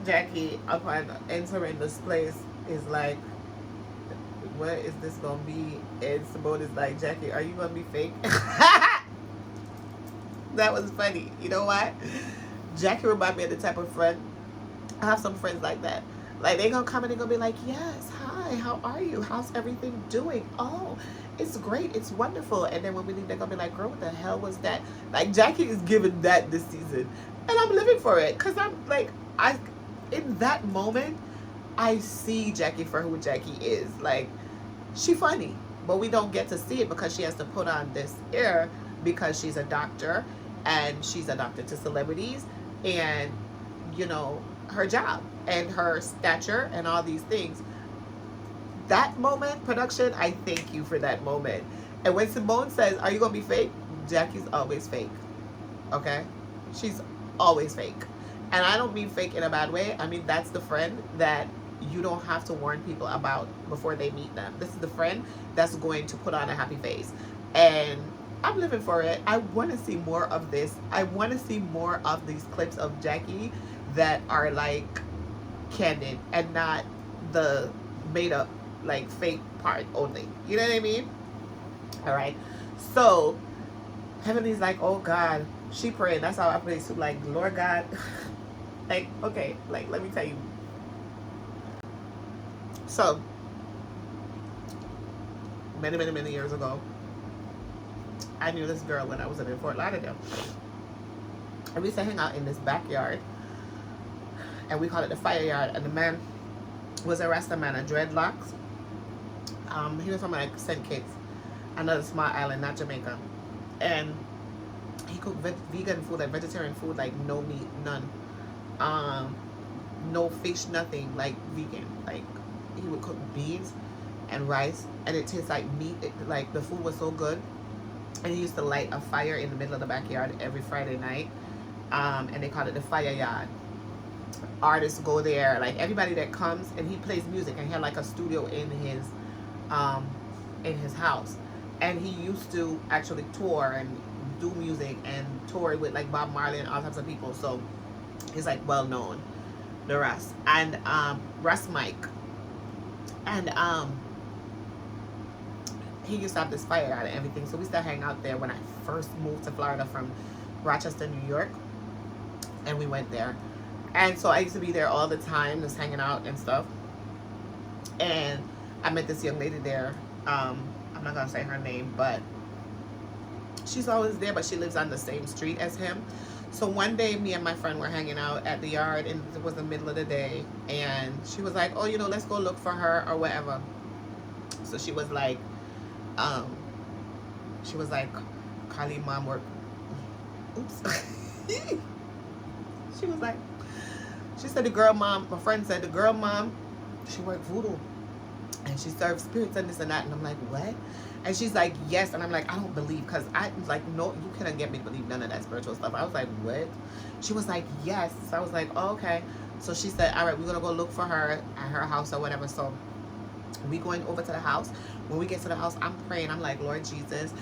Jackie, upon entering this place, is like, what is this gonna be? And Simone is like, Jackie, are you gonna be fake? That was funny. You know what? Jackie remind me of the type of friend. I have some friends like that. Like they gonna come and they gonna be like, yes, hi, how are you? How's everything doing? Oh, it's great, it's wonderful. And then when we leave, they're gonna be like, girl, what the hell was that? Like Jackie is giving that this season, and I'm living for it because I'm like, in that moment, I see Jackie for who Jackie is. Like, she funny, but we don't get to see it because she has to put on this air because she's a doctor, and she's a doctor to celebrities, and you know her job and her stature and all these things. That moment, production, I thank you for that moment. And when Simone says, are you gonna be fake? Jackie's always fake. Okay? She's always fake. And I don't mean fake in a bad way. I mean that's the friend that you don't have to warn people about before they meet them. This is the friend that's going to put on a happy face. And I'm living for it. I want to see more of this. I want to see more of these clips of Jackie that are like candid and not the made up like fake part only. You know what I mean? All right. So Heavenly's like, oh God, she praying. That's how I pray. So like, Lord God, like, okay, like let me tell you. So many years ago, I knew this girl when I was in Fort Lauderdale. And we used to hang out in this backyard, and we call it the fire yard. And the man was a Rasta man, a dreadlocks. He was from like St. Kitts, another small island, not Jamaica. And he cooked vegan food, like vegetarian food, like no meat, none, no fish, nothing, like vegan. Like he would cook beans and rice, and it tastes like meat. Like the food was so good. And he used to light a fire in the middle of the backyard every Friday night, and they call it the fire yard. Artists go there, like everybody that comes, and he plays music, and he had like a studio in his house, and he used to actually tour and do music and tour with like Bob Marley and all types of people. So he's like well known, the Russ and Russ Mike, and he used to have this fire out and everything. So we used to hang out there when I first moved to Florida from Rochester, New York. And we went there. And so I used to be there all the time, just hanging out and stuff. And I met this young lady there. I'm not going to say her name, but she's always there, but she lives on the same street as him. So one day, me and my friend were hanging out at the yard, and it was the middle of the day. And she was like, oh, you know, let's go look for her or whatever. So she was like, Carly, mom work. Oops. She was like, she said the girl mom, my friend said the girl mom, she worked voodoo. And she served spirits and this and that. And I'm like, what? And she's like, yes. And I'm like, I don't believe. Because I was like, no, you cannot get me to believe none of that spiritual stuff. I was like, what? She was like, yes. So I was like, oh, okay. So she said, all right, we're going to go look for her at her house or whatever. So we going over to the house. When we get to the house, I'm praying. I'm like, Lord Jesus,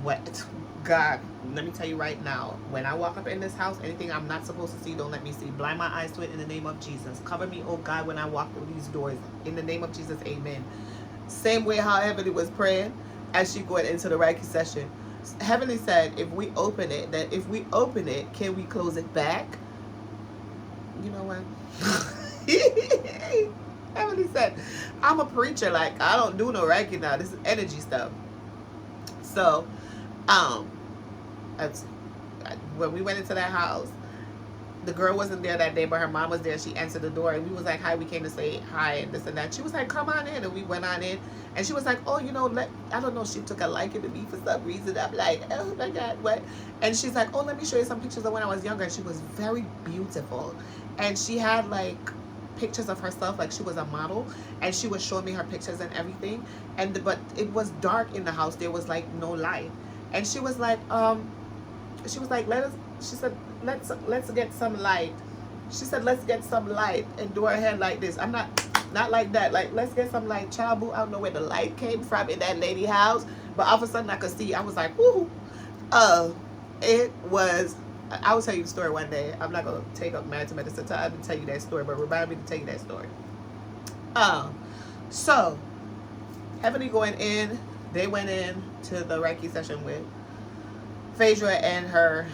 what? God, let me tell you right now, when I walk up in this house, anything I'm not supposed to see, don't let me see. Blind my eyes to it in the name of Jesus. Cover me, oh God, when I walk through these doors. In the name of Jesus, amen. Same way how Heavenly was praying as she going into the Reiki session. Heavenly said, if we open it, can we close it back? You know what? Heavenly said, I'm a preacher, like I don't do no Reiki now. This is energy stuff. So, when we went into that house, the girl wasn't there that day, but her mom was there. She answered the door, and we was like, hi, we came to say hi and this and that. She was like, come on in, and we went on in, and she was like, oh, you know, I don't know, she took a liking to me for some reason. I'm like, oh my God, what? And she's like, oh, let me show you some pictures of when I was younger. And she was very beautiful, and she had like pictures of herself, like she was a model, and she was showing me her pictures and everything. And but it was dark in the house. There was like no light, and she was like, she said, let's get some light. She said, let's get some light, and do her head like this. I'm not like that. Like, let's get some light. Child boo, I don't know where the light came from in that lady house, but all of a sudden I could see. I was like, woohoo. It was, I will tell you the story one day. I'm not going to take up Married Medicine time to tell you that story, but remind me to tell you that story. So Heavenly going in, they went in to the Reiki session with Phaedra and her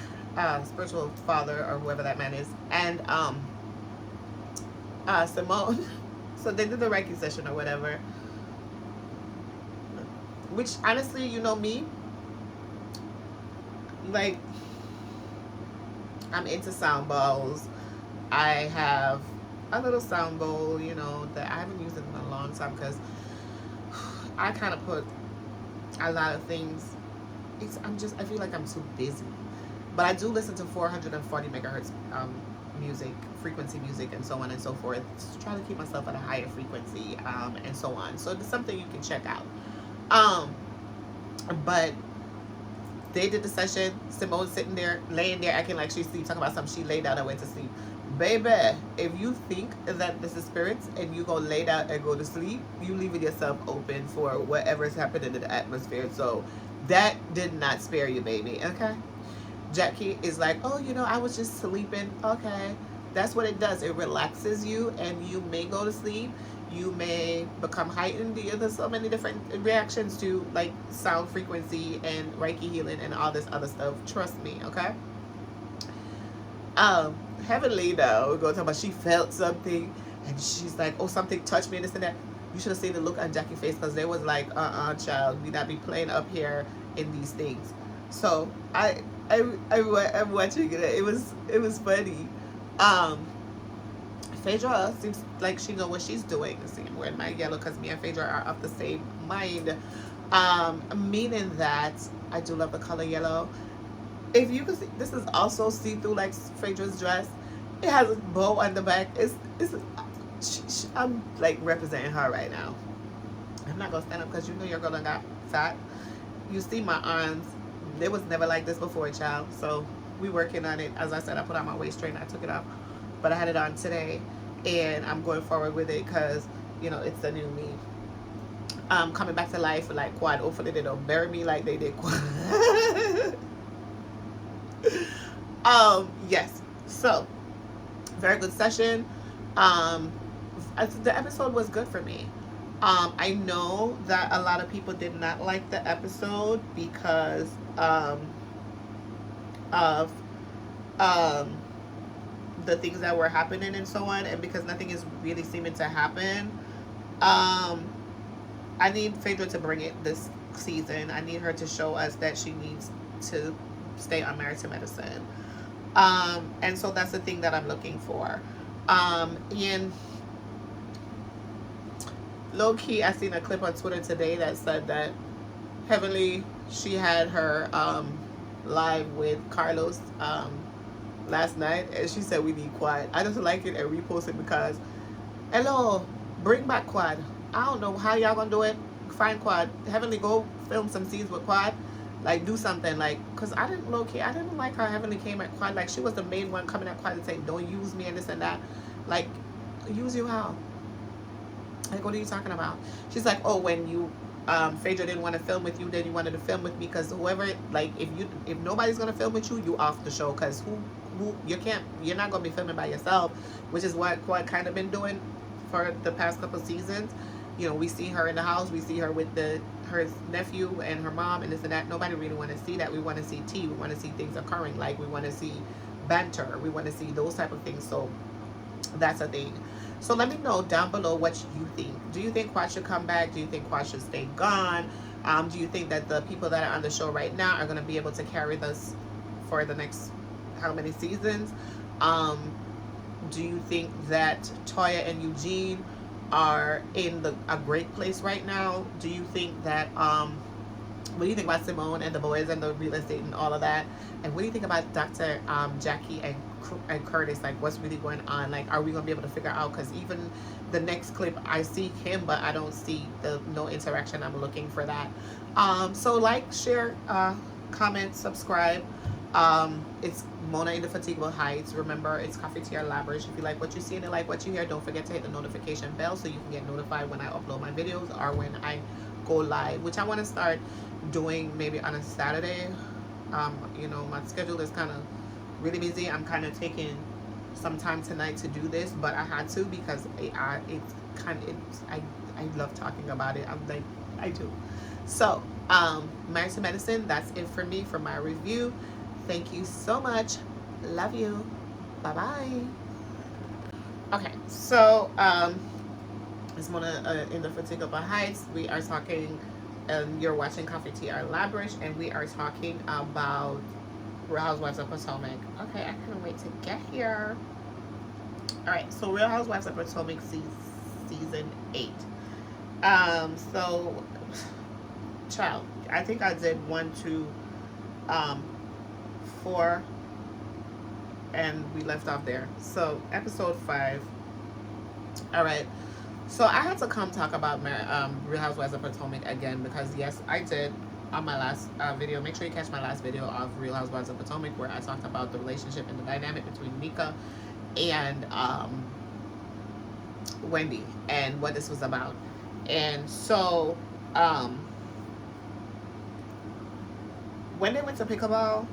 spiritual father or whoever that man is, and Simone. So they did the Reiki session or whatever. Which honestly, you know me, like I'm into sound bowls. I have a little sound bowl, you know, that I haven't used in a long time because I kind of put a lot of things. I feel like I'm too busy. But I do listen to 440 megahertz music, frequency music, and so on and so forth. Just try to keep myself at a higher frequency, and so on. So it's something you can check out. But they did the session. Simone sitting there, laying there, acting like she's asleep, talking about something. She laid down and went to sleep. Baby, if you think that this is spirits and you go lay down and go to sleep, you leaving yourself open for whatever is happening in the atmosphere. So that did not spare you, baby. Okay? Jackie is like, oh, you know, I was just sleeping. Okay. That's what it does. It relaxes you and you may go to sleep. You may become heightened. There's so many different reactions to like sound frequency and Reiki healing and all this other stuff. Trust me, okay? Heavenly though, we're going to talk about she felt something and she's like, oh, something touched me and this and that. You should have seen the look on Jackie's face because they was like, child, we not be playing up here in these things. So I'm watching it. It was funny. Phaedra seems like she know what she's doing. See, I'm wearing my yellow because me and Phaedra are of the same mind. Meaning that I do love the color yellow. If you can see, this is also see-through like Phaedra's dress. It has a bow on the back. I'm like representing her right now. I'm not gonna stand up because you know your girl done got fat. You see my arms. It was never like this before, child. So we working on it. As I said, I put on my waist trainer. I took it off, but I had it on today, and I'm going forward with it because you know it's the new me. Coming back to life with like quad. Hopefully they don't bury me like they did quad. Yes. So very good session. The episode was good for me. I know that a lot of people did not like the episode because of the things that were happening and so on, and because nothing is really seeming to happen. I need Phaedra to bring it this season. I need her to show us that she needs to stay on Married to Medicine. And so that's the thing that I'm looking for. And low key, I seen a clip on Twitter today that said that Heavenly, she had her live with Carlos last night, and she said we need quad. I just like it and repost it because, hello, bring back quad. I don't know how y'all gonna do it. Find quad. Heavenly, go film some scenes with quad. Like, do something, like, because I didn't like how Heavenly came at quad. Like, she was the main one coming at quad and saying, don't use me and this and that. Like, use you how? Like, what are you talking about? She's like, oh, when you Phaedra didn't want to film with you, then you wanted to film with me because whoever, like, if nobody's gonna film with you, you off the show because you're not gonna be filming by yourself, which is what Quad kind of been doing for the past couple seasons. You know, we see her in the house, we see her with her nephew and her mom and this and that. Nobody really want to see that. We want to see tea. We want to see things occurring. Like, we want to see banter. We want to see those type of things. So that's a thing. So let me know down below what you think. Do you think Quad should come back? Do you think Quad should stay gone? Do you think that the people that are on the show right now are going to be able to carry this for the next how many seasons? Do you think that Toya and Eugene are in a great place right now? Do you think that what do you think about Simone and the boys and the real estate and all of that? And what do you think about Dr. Jackie and Curtis? Like, what's really going on? Like, are we gonna be able to figure out? Because even the next clip, I see him, but I don't see no interaction. I'm looking for that. So like, share, comment, subscribe. It's Mona Indefatigable Heights. Remember, it's Cafetiere Lavish. If you like what you see and you like what you hear, don't forget to hit the notification bell so you can get notified when I upload my videos or when I go live, which I want to start doing maybe on a Saturday. You know, my schedule is kind of really busy. I'm kind of taking some time tonight to do this, but I had to because I love talking about it. I'm like, I do. So, Married to Medicine, that's it for me for my review. Thank you so much. Love you. Bye bye. Okay, so it's Mona in the Fatigable Heights. We are talking, you're watching Coffee Tea Our Labrish, and we are talking about Real Housewives of Potomac. Okay, I can't wait to get here. Alright, so Real Housewives of Potomac season 8. So, child, I think I did 1, 2, 4, and we left off there. So, episode 5. Alright, so I had to come talk about Real Housewives of Potomac again because, yes, I did on my last video. Make sure you catch my last video of Real Housewives of Potomac where I talked about the relationship and the dynamic between Nika and Wendy and what this was about. And so when they went to pickleball,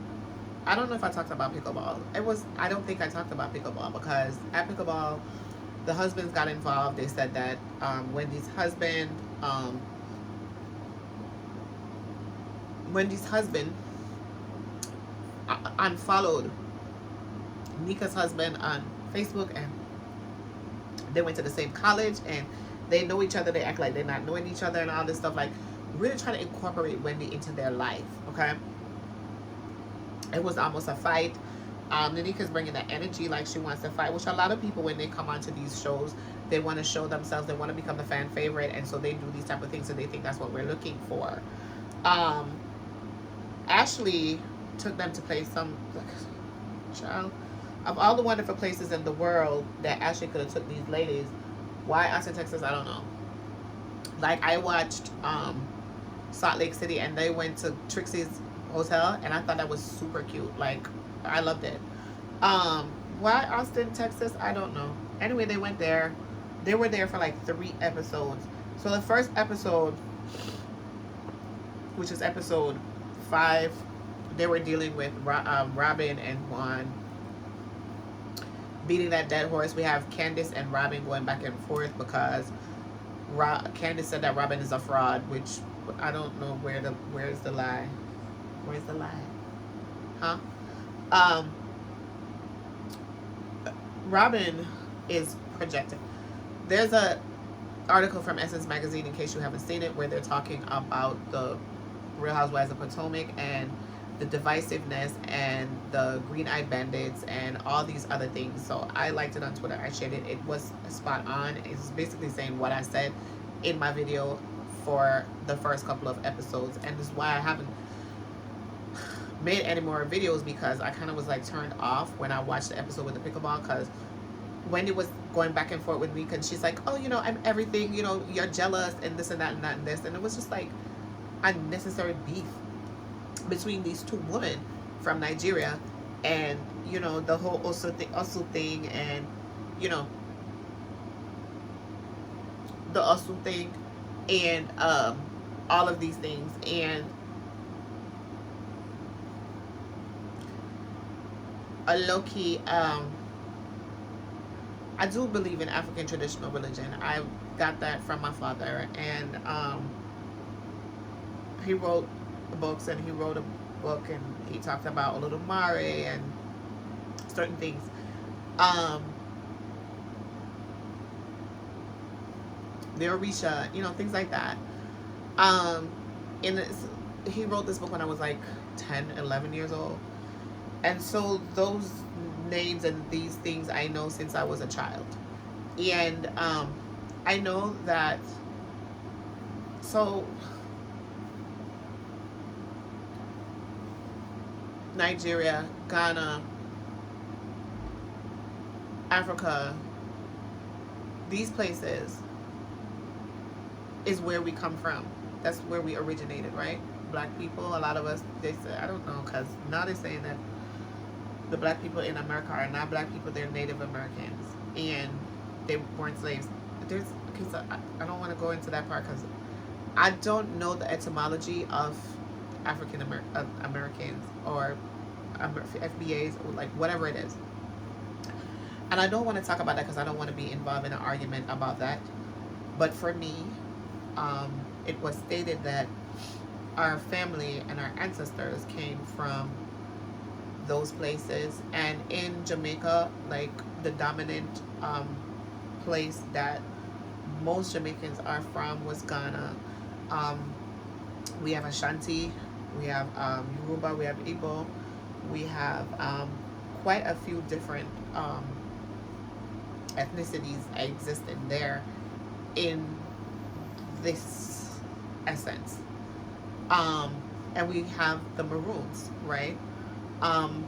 I don't know if I talked about pickleball. I don't think I talked about pickleball because at pickleball the husbands got involved. They said that Wendy's husband unfollowed Nika's husband on Facebook, and they went to the same college and they know each other. They act like they're not knowing each other and all this stuff, like really trying to incorporate Wendy into their life. Okay, it was almost a fight. Nika's bringing that energy like she wants to fight, which a lot of people, when they come onto these shows, they want to show themselves, they want to become the fan favorite, and so they do these type of things and they think that's what we're looking for. Ashley took them to play some, child, of all the wonderful places in the world that Ashley could have took these ladies, why Austin, Texas, I don't know. Like, I watched Salt Lake City and they went to Trixie's hotel and I thought that was super cute. Like, I loved it. Why Austin, Texas, I don't know. Anyway, they went there. They were there for like 3 episodes. So the first episode, which is episode 5, they were dealing with Robin and Juan beating that dead horse. We have Candace and Robin going back and forth because Candace said that Robin is a fraud, which I don't know where's the lie. Where's the lie? Huh? Robin is projecting. There's a article from Essence Magazine, in case you haven't seen it, where they're talking about the Real Housewives of Potomac and the divisiveness and the green-eyed bandits and all these other things. So I liked it on Twitter. I shared it. It was spot on. It's basically saying what I said in my video for the first couple of episodes, and this is why I haven't made any more videos, because I kind of was like turned off when I watched the episode with the pickleball, because Wendy was going back and forth with me because she's like, oh, you know, I'm everything, you know, you're jealous and this and that and that and this, and it was just like unnecessary beef between these two women from Nigeria, and you know, the whole also thing, and you know, the Osu thing, and all of these things. And a low-key, I do believe in African traditional religion. I got that from my father, and he wrote books, and he wrote a book and he talked about Olodumare and certain things. The Orisha, you know, things like that. He wrote this book when I was like 10, 11 years old. And so those names and these things I know since I was a child. And I know that, so Nigeria, Ghana, Africa, these places is where we come from. That's where we originated, right? Black people, a lot of us, they say, I don't know, because now they're saying that the black people in America are not black people, they're Native Americans, and they weren't slaves. Okay, so I don't want to go into that part because I don't know the etymology of African Americans or FBAs, or like whatever it is. And I don't want to talk about that because I don't want to be involved in an argument about that. But for me, it was stated that our family and our ancestors came from those places. And in Jamaica, like the dominant place that most Jamaicans are from was Ghana. Um, we have Ashanti, we have Yoruba, we have Igbo, we have quite a few different ethnicities existing there in this essence. Um, and we have the Maroons, right? Um,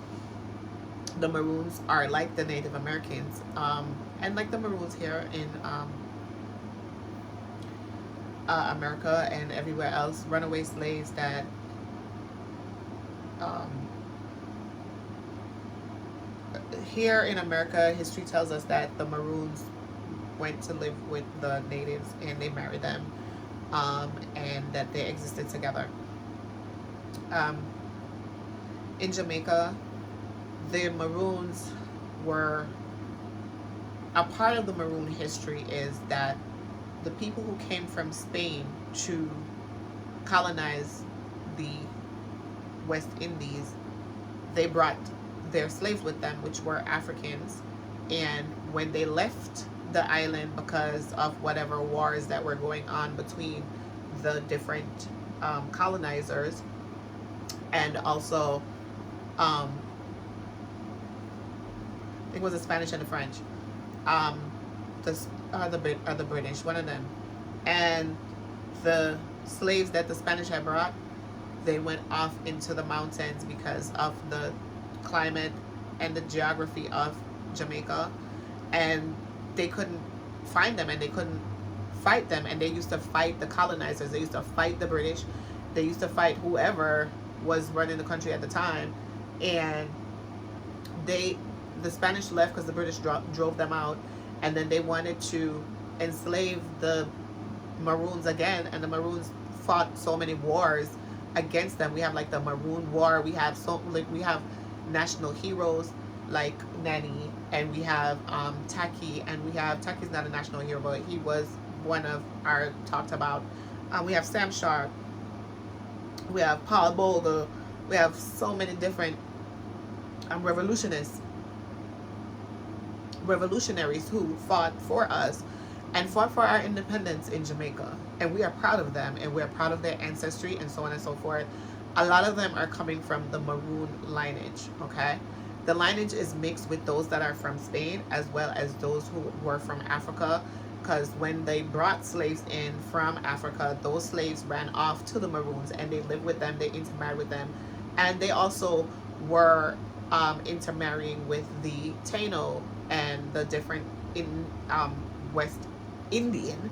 the Maroons are like the Native Americans, and like the Maroons here in America and everywhere else, runaway slaves that um, here in America, history tells us that the Maroons went to live with the natives and they married them, and that they existed together. Um, in Jamaica, the Maroons were a part of the Maroon history is that the people who came from Spain to colonize the West Indies, they brought their slaves with them, which were Africans. And when they left the island because of whatever wars that were going on between the different colonizers, and also I think it was the Spanish and the French, the British, one of them, and the slaves that the Spanish had brought, they went off into the mountains because of the climate and the geography of Jamaica, and they couldn't find them and they couldn't fight them, and they used to fight the colonizers, they used to fight the British, they used to fight whoever was running the country at the time. And the Spanish left because the British drove them out, and then they wanted to enslave the Maroons again, and the Maroons fought so many wars against them. We have like the Maroon War, we have we have national heroes like Nanny, and we have Taki, and we have Taki's not a national hero, but he was one of our talked about. We have Sam Sharp, we have Paul Bogle, we have so many different revolutionaries who fought for us and fought for our independence in Jamaica. And we are proud of them, and we're proud of their ancestry and so on and so forth. A lot of them are coming from the Maroon lineage, okay? The lineage is mixed with those that are from Spain as well as those who were from Africa, because when they brought slaves in from Africa, those slaves ran off to the Maroons and they lived with them, they intermarried with them, and they also were intermarrying with the Taino and the different West Indian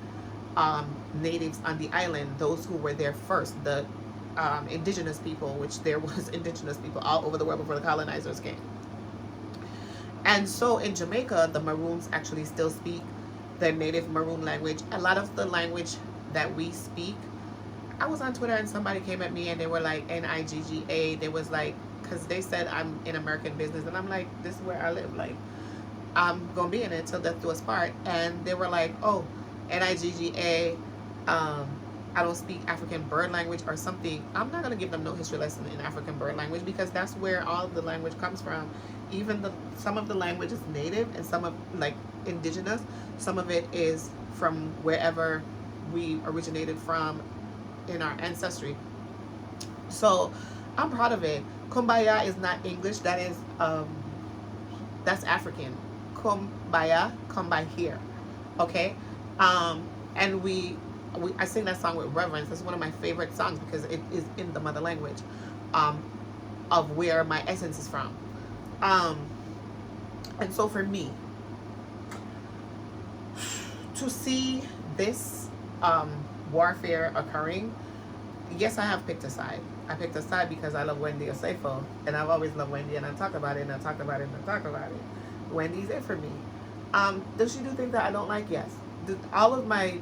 natives on the island, those who were there first, the indigenous people, which there was indigenous people all over the world before the colonizers came. And so in Jamaica, the Maroons actually still speak their native Maroon language. A lot of the language that we speak, I was on Twitter and somebody came at me and they were like, Nigga. They was like, because they said I'm in American business, and I'm like, this is where I live, like I'm gonna be in it till death do us part. And they were like, oh, Nigga, I don't speak African bird language or something. I'm not gonna give them no history lesson in African bird language, because that's where all of the language comes from. Even some of the language is native, and some of like indigenous, some of it is from wherever we originated from in our ancestry. So I'm proud of it. Kumbaya is not English, that is that's African. Kumbaya, come by here. Okay? And I sing that song with reverence. It's one of my favorite songs because it is in the mother language of where my essence is from. And so for me, to see this warfare occurring, yes, I have picked a side. I picked a side because I love Wendy Osefo, and I've always loved Wendy, and I talk about it, and I talk about it, and I talk about it. Wendy's it for me. Does she do things that I don't like? Yes. All of my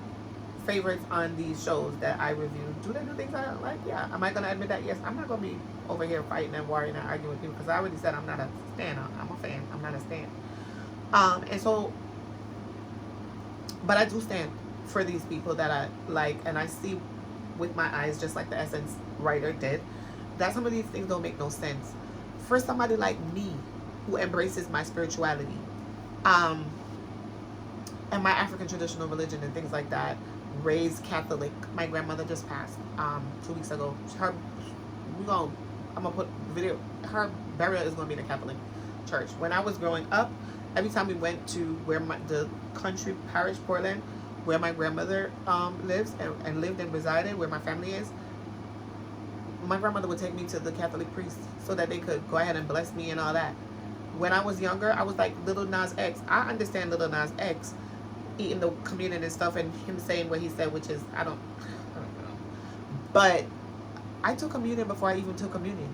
favorites on these shows that I review, do they do things I don't like? Yeah. Am I going to admit that? Yes. I'm not going to be over here fighting and worrying and arguing with people, because I already said I'm not a stan. I'm a fan. I'm not a stan. And so, but I do stand for these people that I like, and I see with my eyes, just like the Essence writer did, that some of these things don't make no sense. For somebody like me, who embraces my spirituality, um, and my African traditional religion and things like that, raised Catholic. My grandmother just passed 2 weeks ago. I'm gonna put video. Her burial is gonna be in a Catholic church. When I was growing up, every time we went to where the country parish Portland, where my grandmother lives and lived and resided, where my family is, my grandmother would take me to the Catholic priest so that they could go ahead and bless me and all that. When I was younger, I was like Little Nas X. I understand Little Nas X eating the communion and stuff, and him saying what he said, which is I don't know. But I took communion before I even took communion,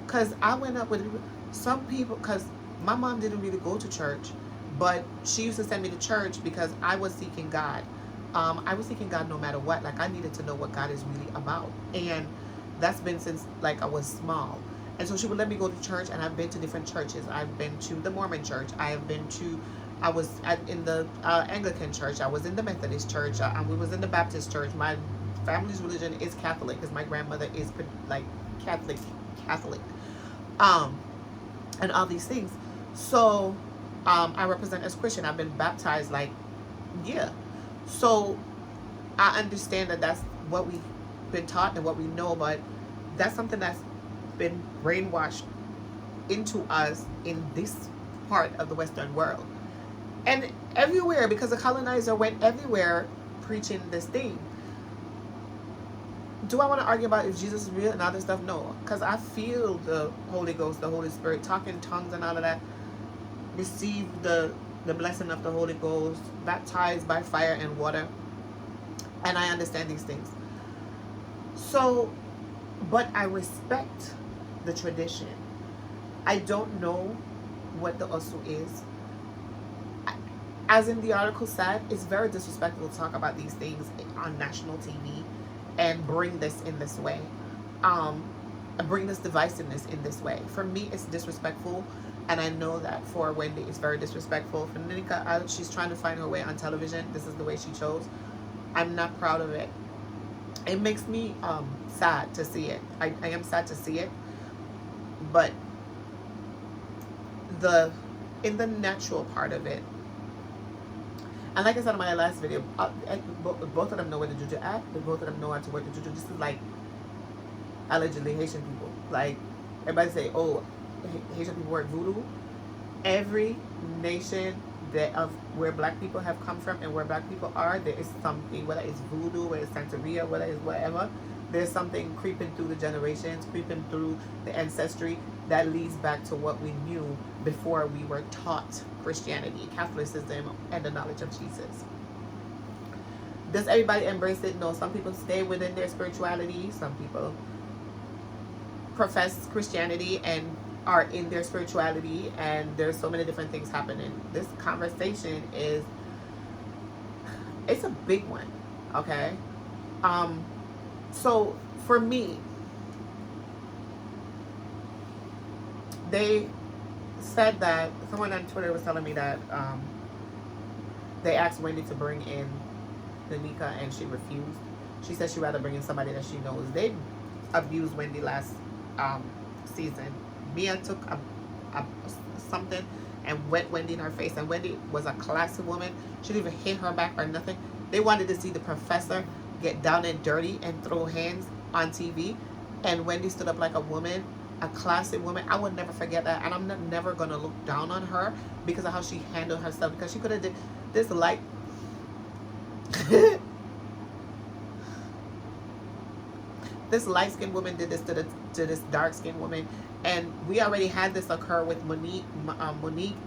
cause I went up with some people. Cause my mom didn't really go to church, but she used to send me to church because I was seeking God. I was seeking God no matter what. Like, I needed to know what God is really about, and that's been since like I was small. And so she would let me go to church, and I've been to different churches. I've been to the Mormon church. I was in the Anglican church. I was in the Methodist church. We was in the Baptist church. My family's religion is Catholic because my grandmother is like Catholic, and all these things. So I represent as Christian. I've been baptized, like, yeah. So I understand that that's what we've been taught and what we know, but that's something that's been brainwashed into us in this part of the Western world. And everywhere, because the colonizer went everywhere preaching this thing. Do I want to argue about if Jesus is real and all this stuff? No. Because I feel the Holy Ghost, the Holy Spirit, talk in tongues and all of that. Receive the blessing of the Holy Ghost, baptized by fire and water. And I understand these things. So, but I respect the tradition. I don't know what the Osu is. As in the article said, it's very disrespectful to talk about these things on national TV and bring this in this way. Bring this divisiveness in this way. For me, it's disrespectful. And I know that for Wendy, it's very disrespectful. For Nika, she's trying to find her way on television. This is the way she chose. I'm not proud of it. It makes me sad to see it. I am sad to see it. But in the natural part of it, and like I said in my last video, both of them know where the juju at. Both of them know how to work the juju. This is like allegedly Haitian people. Like, everybody say, oh, Haitian people work voodoo. Every nation of where black people have come from and where black people are, there is something, whether it's voodoo, whether it's Santeria, whether it's whatever, there's something creeping through the generations, creeping through the ancestry that leads back to what we knew before we were taught Christianity, Catholicism, and the knowledge of Jesus. Does everybody embrace it? No. Some people stay within their spirituality. Some people profess Christianity and are in their spirituality, and there's so many different things happening. This conversation it's a big one, okay? So for me, they said that someone on Twitter was telling me that they asked Wendy to bring in Danica and she refused. She said she'd rather bring in somebody that she knows. They abused Wendy last season. Mia took something and wet Wendy in her face, and Wendy was a classy woman. She didn't even hit her back or nothing. They wanted to see the professor get down and dirty and throw hands on TV, and Wendy stood up like a woman, a classy woman. I would never forget that, and I'm never going to look down on her because of how she handled herself, because she could have did this light this light-skinned woman did this to this dark-skinned woman, and we already had this occur with Monique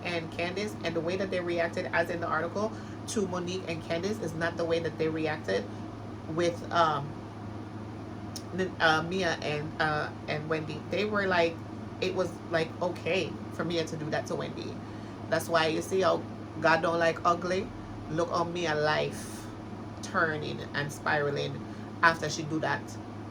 and Candace, and the way that they reacted, as in the article, to Monique and Candace is not the way that they reacted with Mia and Wendy. They were like, it was like okay for Mia to do that to Wendy. That's why you see how God don't like ugly. Look on Mia life turning and spiraling after she do that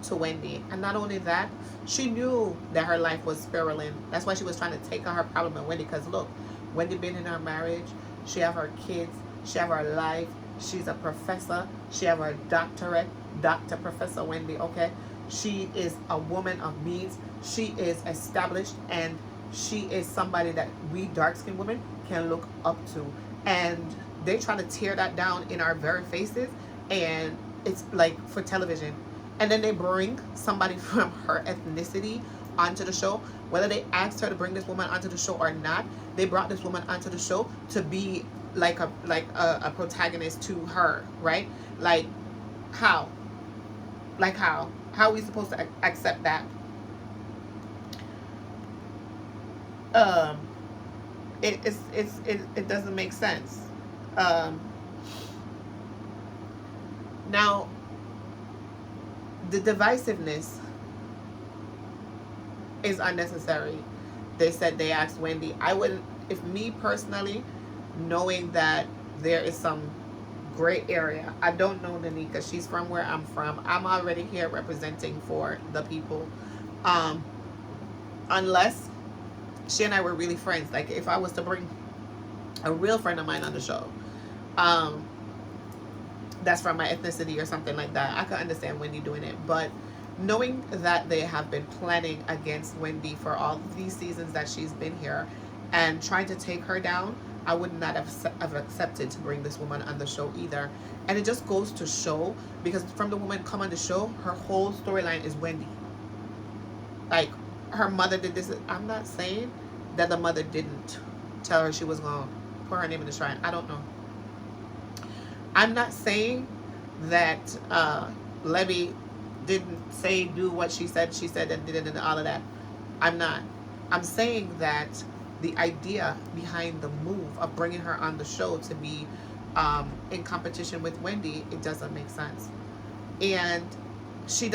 to Wendy. And not only that, she knew that her life was spiraling. That's why she was trying to take on her problem with Wendy, because look, Wendy been in her marriage, she have her kids, she have her life, she's a professor, she have her doctorate, Dr. Professor Wendy, okay? She is a woman of means. She is established, and she is somebody that we dark-skinned women can look up to. And they try to tear that down in our very faces, and it's like for television. And then they bring somebody from her ethnicity onto the show. Whether they asked her to bring this woman onto the show or not, they brought this woman onto the show to be like a protagonist to her, right? Like how? Like how? How are we supposed to accept that? Um, it doesn't make sense. Um, Now, the divisiveness is unnecessary. They said they asked Wendy. I wouldn't, if me personally, knowing that there is some gray area. I don't know Danica. She's from where I'm from. I'm already here representing for the people. Um, Unless she and I were really friends. Like if I was to bring a real friend of mine on the show, um, that's from my ethnicity or something like that, I could understand Wendy doing it. But knowing that they have been planning against Wendy for all these seasons that she's been here and trying to take her down, I would not have accepted to bring this woman on the show either. And it just goes to show, because from the woman come on the show, her whole storyline is Wendy. Like, her mother did this. I'm not saying that the mother didn't tell her she was going to put her name in the shrine. I don't know. I'm not saying that Levy didn't say do what she said and did it and all of that. I'm not. I'm saying that the idea behind the move of bringing her on the show to be in competition with Wendy, it doesn't make sense. And she's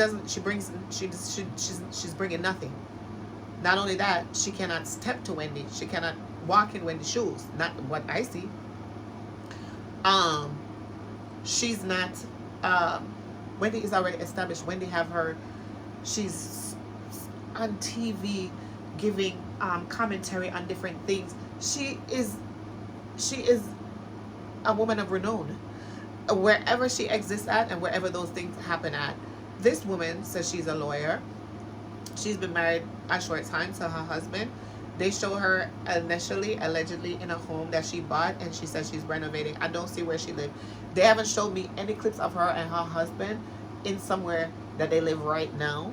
bringing nothing. Not only that, she cannot step to Wendy. She cannot walk in Wendy's shoes. Not what I see. She's not. Wendy is already established. Wendy have her. She's on TV giving commentary on different things. She is a woman of renown wherever she exists at and wherever those things happen at. This woman says she's a lawyer. She's been married a short time to her husband. They show her initially, allegedly, in a home that she bought, and she says she's renovating. I don't see where she lived. They haven't showed me any clips of her and her husband in somewhere that they live right now.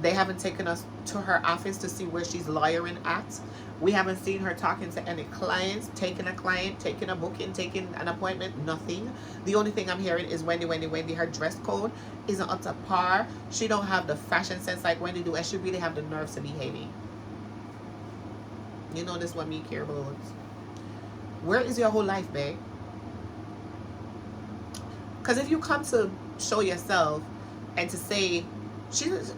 They haven't taken us to her office to see where she's lawyering at. We haven't seen her talking to any clients, taking a client, taking a booking, taking an appointment, nothing. The only thing I'm hearing is Wendy. Her dress code isn't up to par. She don't have the fashion sense like Wendy do, and she really have the nerves to behave. You know this what me care about. Where is your whole life, babe? Because if you come to show yourself and to say, she's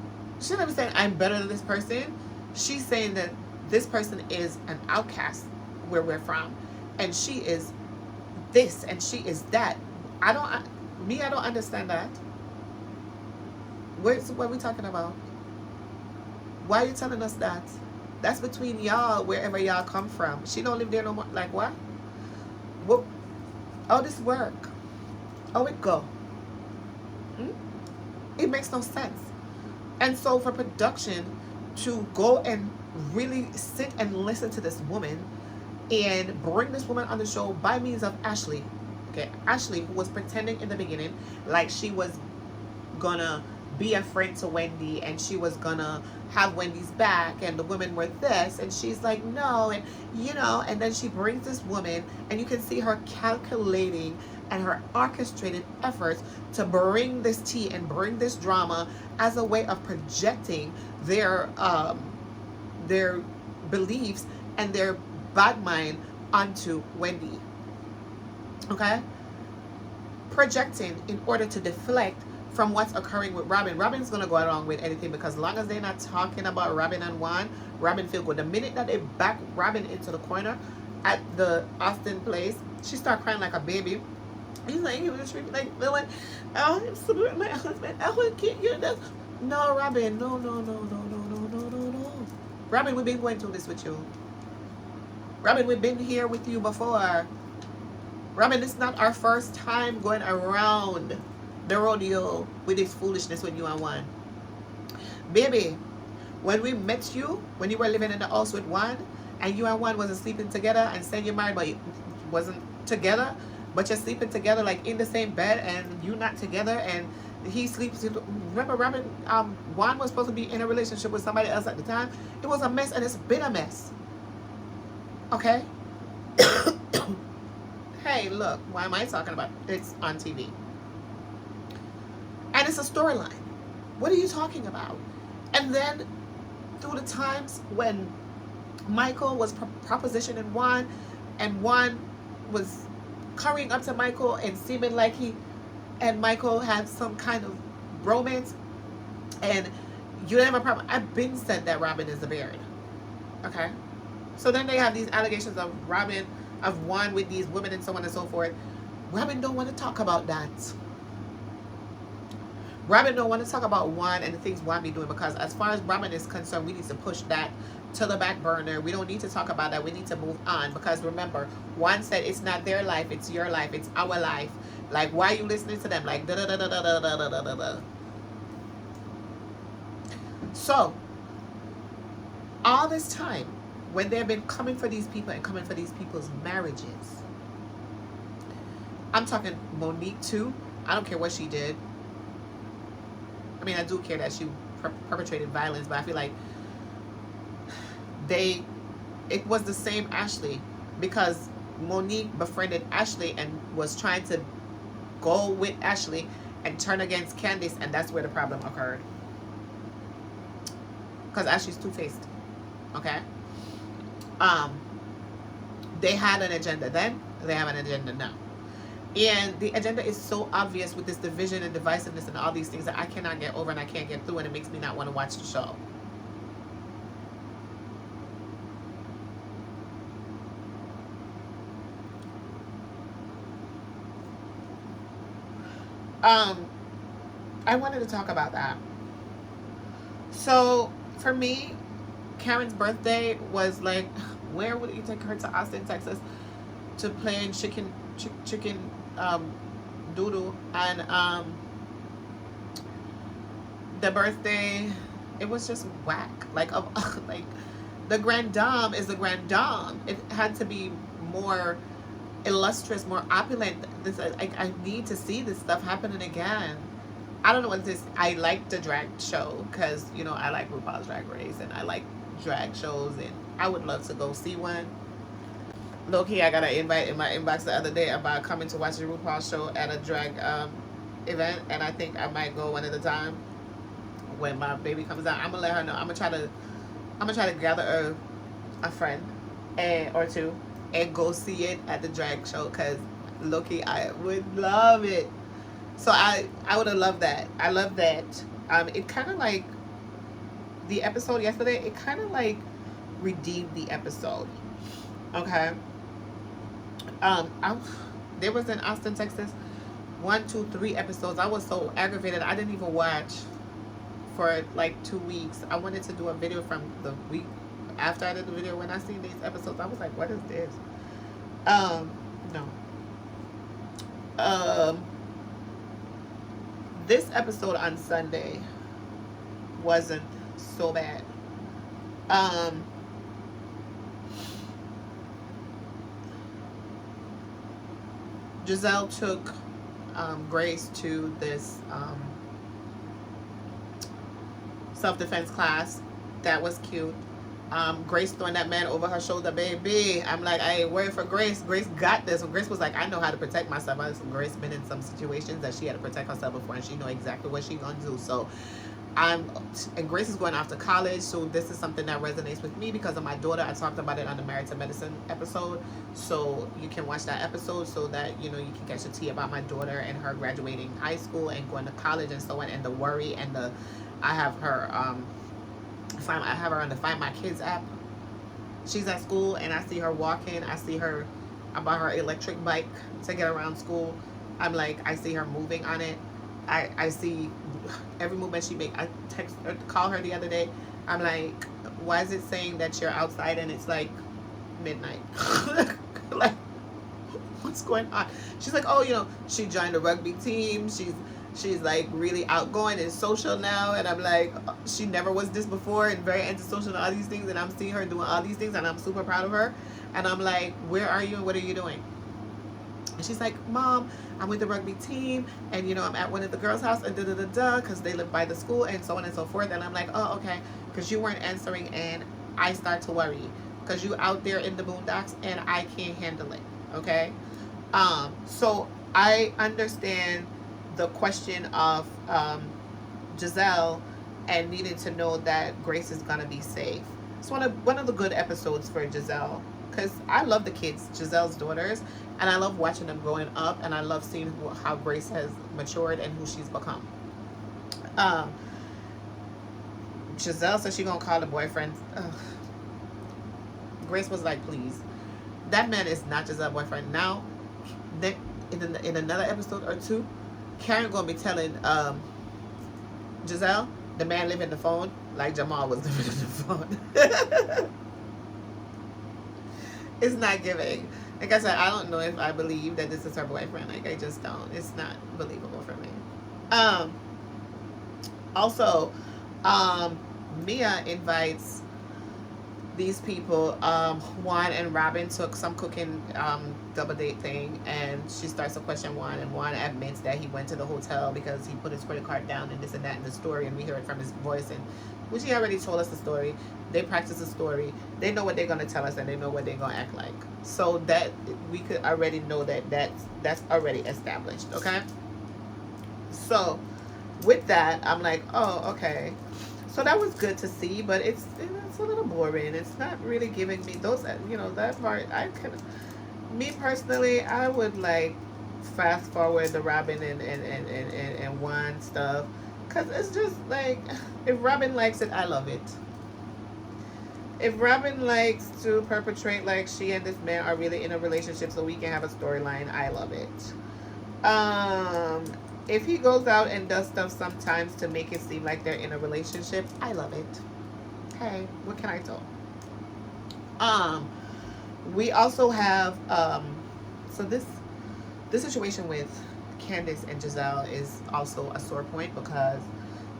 never saying I'm better than this person. She's saying that this person is an outcast where we're from, and she is this and she is that. I don't understand that. What are we talking about? Why are you telling us that? That's between y'all, wherever y'all come from. She don't live there no more. Like what? What? Oh, this work. Oh, it go. It makes no sense. And so for production to go and really sit and listen to this woman and bring this woman on the show by means of Ashley. Okay, Ashley, who was pretending in the beginning like she was gonna be a friend to Wendy and she was gonna have Wendy's back and the women were this, and she's like no, and you know, and then she brings this woman and you can see her calculating and her orchestrated efforts to bring this tea and bring this drama as a way of projecting their beliefs and their bad mind onto Wendy. Okay? Projecting in order to deflect from what's occurring with Robin. Robin's gonna go along with anything because as long as they're not talking about Robin and Juan, Robin feel good. The minute that they back Robin into the corner at the Austin place, she start crying like a baby. He's like, he was treating like villain. Oh, I'm supporting my husband. Oh, can't you this? No, Robin, no. Robin, we've been going through this with you. Robin, we've been here with you before. Robin, this is not our first time going around. the rodeo with this foolishness with you and Juan. Baby, when we met you, when you were living in the house with Juan, and you and Juan wasn't sleeping together and saying you're married, but you wasn't together, but you're sleeping together like in the same bed, and you not together, and he sleeps. Remember, Robin, Juan was supposed to be in a relationship with somebody else at the time. It was a mess, and it's been a mess. Okay. Hey, look, why am I talking about it? It's on TV. And it's a storyline. What are you talking about? And then through the times when Michael was propositioning Juan, and Juan was currying up to Michael and seeming like he and Michael had some kind of bromance, and you didn't have a problem. I've been said that Robin is a Baird. Okay? So then they have these allegations of Robin, of Juan with these women and so on and so forth. Robin don't want to talk about that. Robin don't want to talk about Juan and the things Juan be doing, because as far as Robin is concerned, we need to push that to the back burner. We don't need to talk about that. We need to move on, because remember, Juan said it's not their life, it's your life, it's our life. Like, why are you listening to them? Like, da da da da da da da da da da. So, all this time, when they've been coming for these people and coming for these people's marriages, I'm talking Monique too. I don't care what she did. I mean, I do care that she perpetrated violence, but I feel like it was the same Ashley, because Monique befriended Ashley and was trying to go with Ashley and turn against Candice, and that's where the problem occurred. Because Ashley's two-faced. Okay? They had an agenda then, they have an agenda now. And the agenda is so obvious with this division and divisiveness and all these things that I cannot get over and I can't get through, and it makes me not want to watch the show. I wanted to talk about that. So for me, Karen's birthday was like, where would you take her to Austin, Texas, to play in chicken doodle? And the birthday, it was just whack. Like, like, the grand dame is the grand dame. It had to be more illustrious, more opulent. This, I need to see this stuff happening again. I don't know what this. I like the drag show because, you know, I like RuPaul's Drag Race and I like drag shows, and I would love to go see one. Low-key, I got an invite in my inbox the other day about coming to watch the RuPaul show at a drag event, and I think I might go one at a time. When my baby comes out, I'm gonna let her know. I'm gonna try to gather a friend or two and go see it at the drag show, because low-key, I would love it. So I would have loved that. I love that. It kind of like the episode yesterday. It kind of like redeemed the episode. Okay. There was in Austin, Texas, 1, 2, 3 episodes. I was so aggravated. I didn't even watch for like 2 weeks. I wanted to do a video from the week after I did the video. When I seen these episodes, I was like, what is this? No. This episode on Sunday wasn't so bad. Giselle took Grace to this self-defense class. That was cute. Grace throwing that man over her shoulder, baby. I'm like, I ain't worried for Grace. Grace got this. And Grace was like, I know how to protect myself. Grace been in some situations that she had to protect herself before, and she know exactly what she gonna do. So and Grace is going off to college, so this is something that resonates with me because of my daughter. I talked about it on the Married to Medicine episode, so you can watch that episode so that, you know, you can catch a tea about my daughter and her graduating high school and going to college and so on, and the worry and the I have her on the Find My Kids app. She's at school and I see her walking. I see her, I bought her electric bike to get around school. I'm like, I see her moving on it. I see every movement she makes. I call her the other day. I'm like, why is it saying that you're outside and it's like midnight? Like, what's going on? She's like, oh, you know, she joined the rugby team. She's She's like really outgoing and social now, and I'm like, she never was this before, and very antisocial and all these things, and I'm seeing her doing all these things, and I'm super proud of her. And I'm like, where are you and what are you doing? And she's like, Mom, I'm with the rugby team, and I'm at one of the girls' house, and because they live by the school, and so on and so forth. And I'm like, oh, okay, because you weren't answering, and I start to worry because you out there in the boondocks, and I can't handle it. Okay, so I understand the question of Giselle and needing to know that Grace is gonna be safe. It's one of the good episodes for Giselle, because I love the kids, Giselle's daughters, and I love watching them growing up, and I love seeing how Grace has matured and who she's become. Giselle said she gonna call the boyfriend. Ugh. Grace was like, please, that man is not Giselle's boyfriend. Now, then in another episode or two, Karen gonna be telling Giselle the man living in the phone like Jamal was living in the phone. It's not giving. Like I said, I don't know if I believe that this is her boyfriend. Like, I just don't. It's not believable for me. Also, Mia invites these people. Juan and Robin took some cooking double date thing, and she starts to question Juan, and Juan admits that he went to the hotel because he put his credit card down and this and that in the story, and we hear it from his voice, and which he already told us the story. They practice the story. They know what they're going to tell us, and they know what they're going to act like. So that we could already know that's already established. Okay. So with that, I'm like, oh, okay. So that was good to see, but it's a little boring. It's not really giving me those, that part. Me personally, I would like fast forward the Robin and Juan stuff, because it's just like, if Robin likes it, I love it. If Robin likes to perpetrate like she and this man are really in a relationship so we can have a storyline, I love it. If he goes out and does stuff sometimes to make it seem like they're in a relationship, I love it. Hey, what can I do? We also have so this situation with Candace and Giselle is also a sore point, because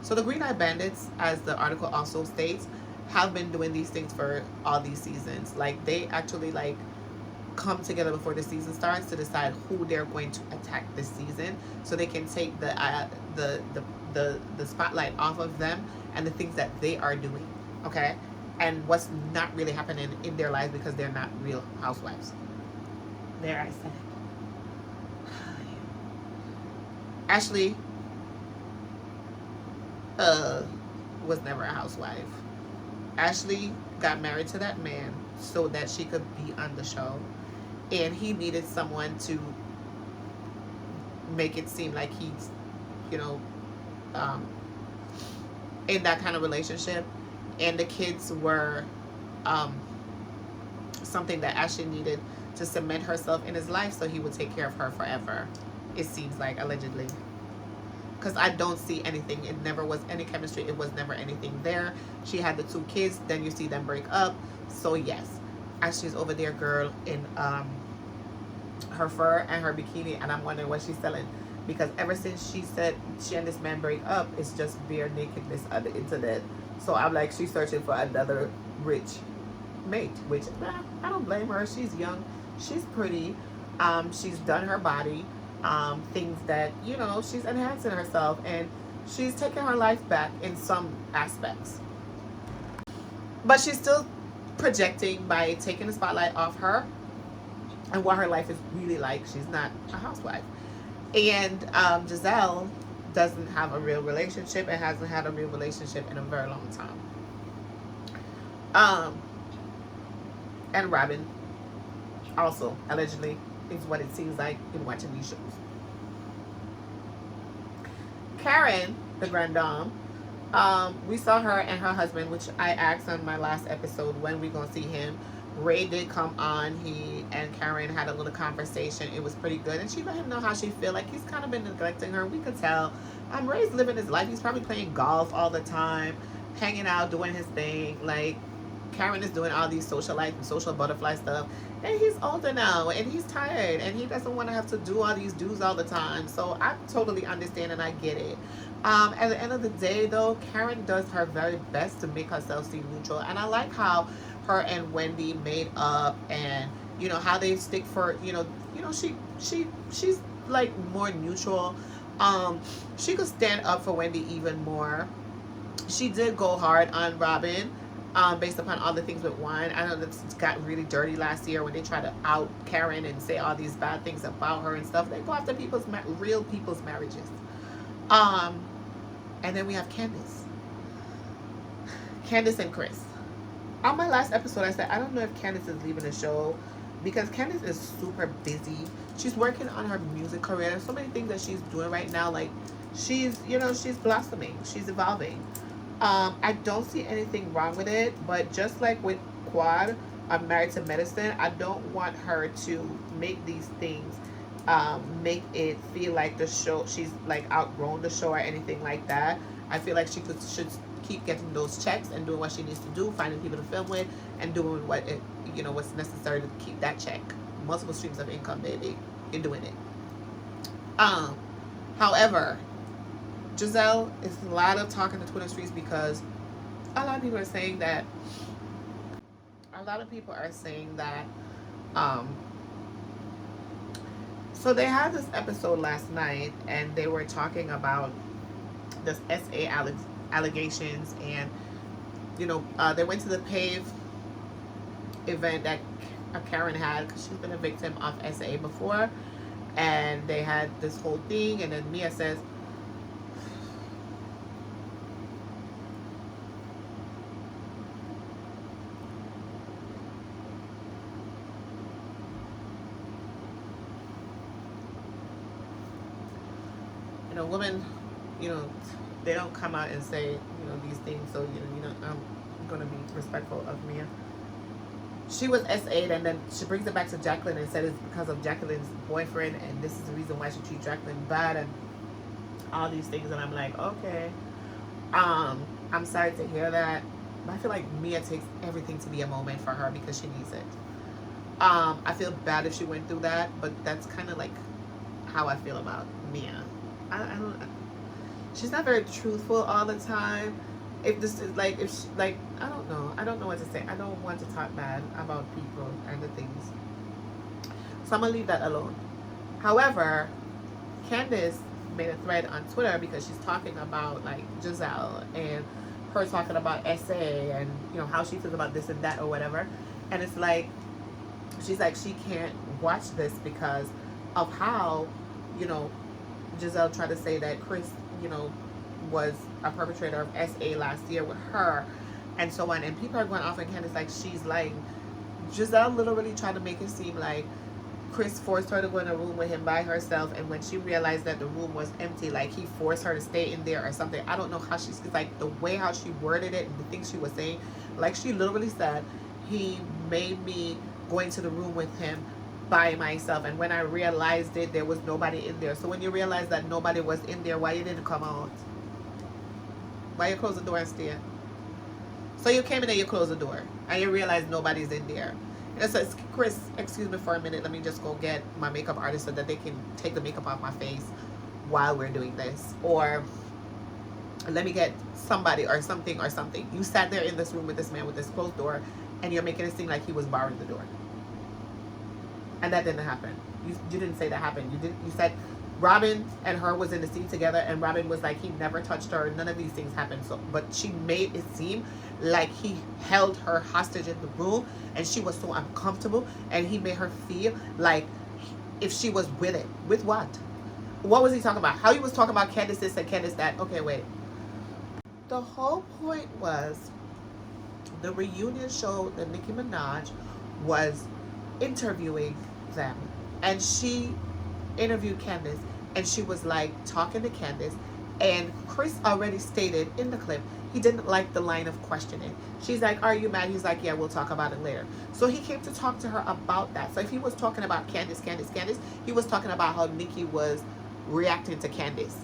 the Green Eye Bandits, as the article also states, have been doing these things for all these seasons. Like, they actually like come together before the season starts to decide who they're going to attack this season, so they can take the spotlight off of them and the things that they are doing, okay, and what's not really happening in their lives, because they're not real housewives. There, I said it. Ashley was never a housewife. Ashley got married to that man so that she could be on the show, and he needed someone to make it seem like he's, in that kind of relationship, and the kids were something that Ashley needed to cement herself in his life so he would take care of her forever. It seems like, allegedly. Because I don't see anything. It never was any chemistry. It was never anything there. She had the 2 kids. Then you see them break up. So yes, Ashley's over there, girl, in her fur and her bikini, and I'm wondering what she's selling, because ever since she said she and this man break up, it's just bare nakedness on the internet. So I'm like, she's searching for another rich mate, which I don't blame her. She's young, she's pretty, she's done her body, things that, she's enhancing herself, and she's taking her life back in some aspects, but she's still projecting by taking the spotlight off her and what her life is really like. She's not a housewife. And Giselle doesn't have a real relationship and hasn't had a real relationship in a very long time. And Robin also, allegedly, is what it seems like in watching these shows. Karen, the grand dame, we saw her and her husband, which I asked on my last episode when we gonna see him. Ray did come on. He and Karen had a little conversation. It was pretty good, and she let him know how she feel. Like, he's kind of been neglecting her. We could tell. Ray's living his life. He's probably playing golf all the time, hanging out, doing his thing. Like, Karen is doing all these socialite and social butterfly stuff, and he's older now and he's tired and he doesn't want to have to do all these dues all the time. So I totally understand and I get it. At the end of the day, though, Karen does her very best to make herself seem neutral, and I like how her and Wendy made up, and how they stick for she's like more neutral. She could stand up for Wendy even more. She did go hard on Robin, based upon all the things with wine. I know that it got really dirty last year when they tried to out Karen and say all these bad things about her and stuff. They go after real people's marriages. And then we have Candace and Chris. On my last episode, I said I don't know if Candace is leaving the show because Candace is super busy. She's working on her music career. There's so many things that she's doing right now. Like she's blossoming. She's evolving. I don't see anything wrong with it, but just like with Quad, I'm Married to Medicine, I don't want her to make these things make it feel like the show, she's like outgrown the show or anything like that. I feel like should keep getting those checks and doing what she needs to do, finding people to film with, and doing what's necessary to keep that check. Multiple streams of income, baby. You're doing it. However, Giselle is a lot of talk in the Twitter streets because a lot of people are saying that so they had this episode last night and they were talking about this SA allegations, and they went to the PAVE event that Karen had because she's been a victim of SA before, and they had this whole thing, and then Mia says, women, they don't come out and say, these things. So, I'm going to be respectful of Mia. She was SA'd, and then she brings it back to Jacqueline and said it's because of Jacqueline's boyfriend, and this is the reason why she treats Jacqueline bad, and all these things. And I'm like, okay. I'm sorry to hear that. But I feel like Mia takes everything to be a moment for her because she needs it. I feel bad if she went through that, but that's kind of like how I feel about Mia. I don't. She's not very truthful all the time. If this is like, I don't know. I don't know what to say. I don't want to talk bad about people and the things. So I'm gonna leave that alone. However, Candace made a thread on Twitter because she's talking about like Giselle and her talking about SA and how she feels about this and that or whatever. And it's like she's like she can't watch this because of how Giselle tried to say that Chris, was a perpetrator of SA last year with her and so on. And people are going off on Candace like she's lying. Giselle literally tried to make it seem like Chris forced her to go in a room with him by herself, and when she realized that the room was empty, like he forced her to stay in there or something. I don't know how it's like the way how she worded it and the things she was saying. Like she literally said, he made me go into the room with him by myself, and when I realized it, there was nobody in there. So when you realize that nobody was in there, why you didn't come out? Why you close the door and stay? So you came in and you closed the door and you realized nobody's in there. And so Chris, excuse me for a minute, let me just go get my makeup artist so that they can take the makeup off my face while we're doing this, or let me get somebody or something or something. You sat there in this room with this man with this closed door and you're making it seem like he was barring the door. And that didn't happen. You didn't say that happened. You said Robin and her was in the scene together, and Robin was like he never touched her. None of these things happened. So, but she made it seem like he held her hostage in the room, and she was so uncomfortable, and he made her feel like if she was with it. With what? What was he talking about? How he was talking about Candace this and Candace that? Okay, wait. The whole point was the reunion show that Nicki Minaj was interviewing them, and she interviewed Candace, and she was like talking to Candace, and Chris already stated in the clip he didn't like the line of questioning. She's like, are you mad? He's like, yeah, we'll talk about it later. So he came to talk to her about that. So if he was talking about Candace, he was talking about how Nicki was reacting to Candace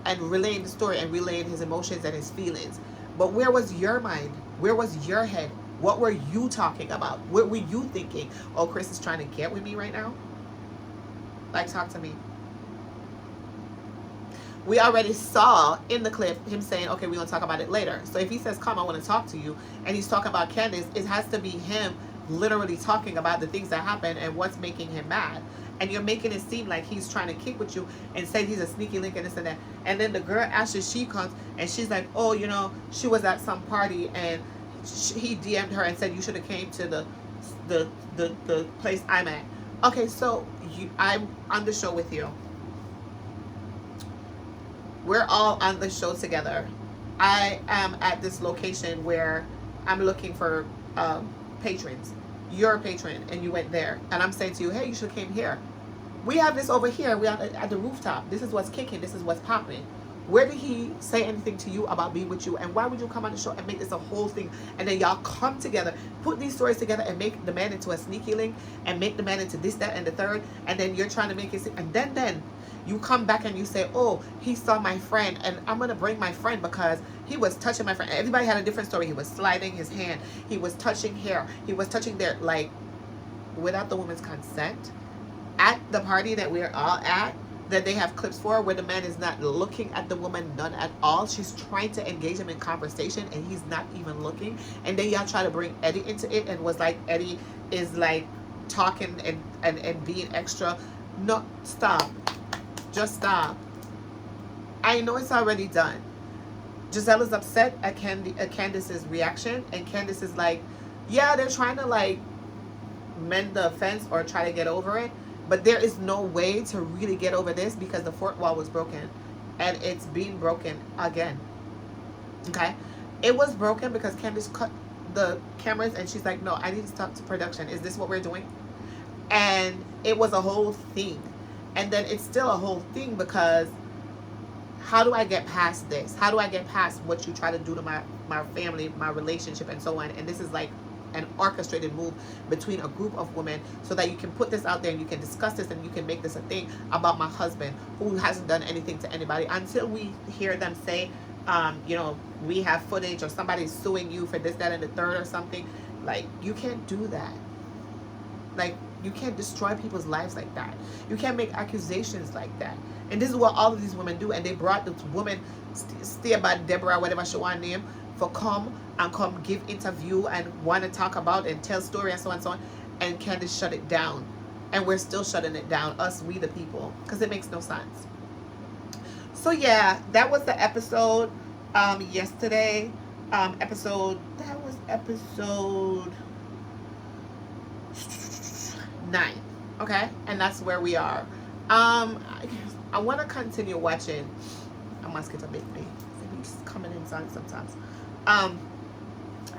and relaying the story and relaying his emotions and his feelings. But where was your mind? Where was your head What were you talking about? What were you thinking? Oh, Chris is trying to get with me right now? Like, talk to me. We already saw in the clip him saying, okay, we're going to talk about it later. So if he says, come, I want to talk to you, and he's talking about Candace, it has to be him literally talking about the things that happen and what's making him mad. And you're making it seem like he's trying to kick with you and say he's a sneaky link and this and that. And then the girl, after she comes, and she's like, oh, you know, she was at some party and he DM'd her and said you should have came to the place I'm at. Okay, so I'm on the show with you. We're all on the show together. I am at this location where I'm looking for patrons. You're a patron and you went there. And I'm saying to you, hey, you should have came here. We have this over here. We're at the rooftop. This is what's kicking. This is what's popping. Where did he say anything to you about being with you? And why would you come on the show and make this a whole thing? And then y'all come together, put these stories together and make the man into a sneaky link and make the man into this, that, and the third. And then you're trying to make it, and then you come back and you say, oh, he saw my friend and I'm going to bring my friend because he was touching my friend. Everybody had a different story. He was sliding his hand. He was touching here. He was touching there, like, without the woman's consent. At the party that we're all at, that they have clips for, where the man is not looking at the woman, none at all. She's trying to engage him in conversation and he's not even looking. And then y'all try to bring Eddie into it and was like, Eddie is like talking and being extra. No, stop. Just stop. I know it's already done. Giselle is upset at Candace's reaction, and Candace is like, yeah, they're trying to like mend the offense or try to get over it, but there is no way to really get over this because the fourth wall was broken, and it's being broken again. Okay, it was broken because Candace cut the cameras, and she's like, no, I need to talk to production. Is this what we're doing? And it was a whole thing. And then it's still a whole thing because how do I get past this? How do I get past what you try to do to my family, my relationship, and so on? And this is like an orchestrated move between a group of women so that you can put this out there and you can discuss this and you can make this a thing about my husband who hasn't done anything to anybody, until we hear them say, you know, we have footage or somebody's suing you for this, that, and the third or something. Like, you can't do that. Like, you can't destroy people's lives like that. You can't make accusations like that. And this is what all of these women do. And they brought this woman, stay about Deborah, whatever she want to name, for come give interview and want to talk about and tell story and so on and so on. And Candace shut it down. And we're still shutting it down, us, we the people, because it makes no sense. So yeah, that was the episode yesterday. That was episode 9. Okay, and that's where we are. I want to continue watching. I must get a bit big. He's coming inside sometimes. I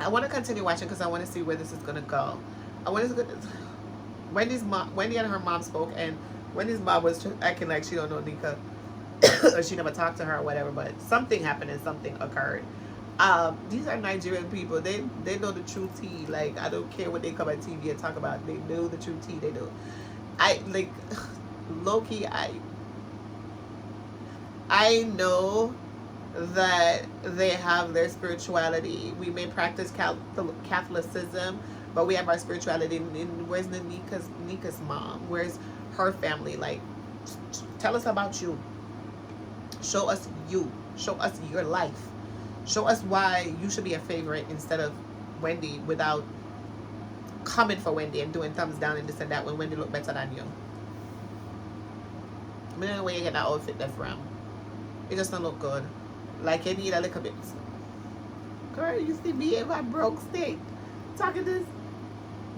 want to continue watching because I want to see where this is gonna go. Wendy and her mom spoke, and Wendy's mom was acting like she don't know Nika or she never talked to her or whatever, but something happened and something occurred. These are Nigerian people. They know the true tea. Like, I don't care what they come on TV and talk about. They know the true tea. They do. Low-key, I know that they have their spirituality. We may practice Catholicism, but we have our spirituality. And where's Nika's mom? Where's her family? Like, tell us about you. Show us you. Show us your life. Show us why you should be a favorite instead of Wendy, without coming for Wendy and doing thumbs down and this and that when Wendy looked better than you. I don't know where you get that outfit there from. It just don't look good. Like, you need a little bit. Girl, you see me in my broke state talking this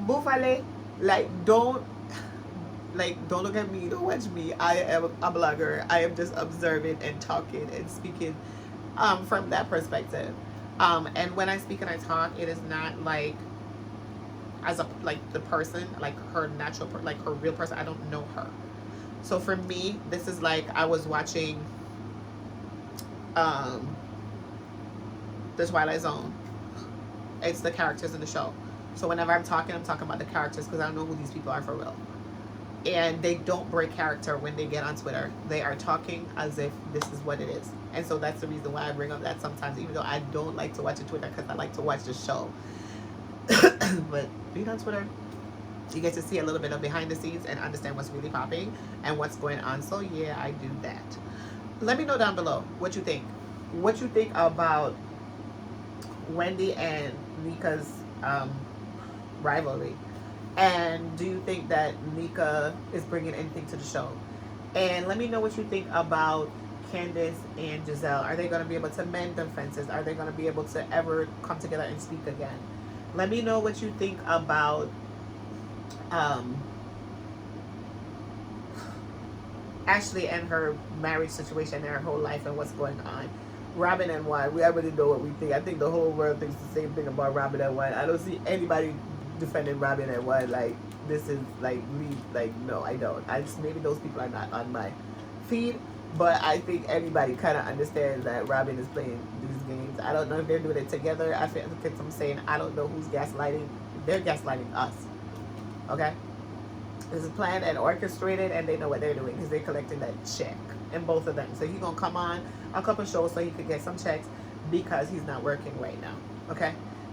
buffalo. Like, don't look at me. Don't watch me. I am a blogger. I am just observing and talking and speaking from that perspective. And when I speak and I talk, it is not like as the person, like her natural, like her real person. I don't know her. So for me, this is like I was watching The Twilight Zone. It's the characters in the show. So whenever I'm talking about the characters because I don't know who these people are for real. And they don't break character when they get on Twitter. They are talking as if this is what it is. And so that's the reason why I bring up that sometimes, even though I don't like to watch a Twitter because I like to watch the show. But being on Twitter, you get to see a little bit of behind the scenes and understand what's really popping and what's going on. So yeah, I do that. Let me know down below what you think. What you think about Wendy and Nika's rivalry, and do you think that Nika is bringing anything to the show? And let me know what you think about Candace and Giselle. Are they going to be able to mend their fences? Are they going to be able to ever come together and speak again? Let me know what you think about um, Ashley and her marriage situation and her whole life and what's going on. Robin and Juan, we already know what we think. I think the whole world thinks the same thing about Robin and Juan. I don't see anybody defending Robin and Juan like this is like me. Like no, I don't. I just maybe those people are not on my feed, but I think everybody kind of understands that Robin is playing these games. I don't know if they're doing it together. I feel like I'm saying I don't know who's gaslighting. They're gaslighting us. Okay. This is planned and orchestrated, and they know what they're doing because they're collecting that check in both of them. So he's gonna come on a couple shows so he could get some checks because he's not working right now. Okay.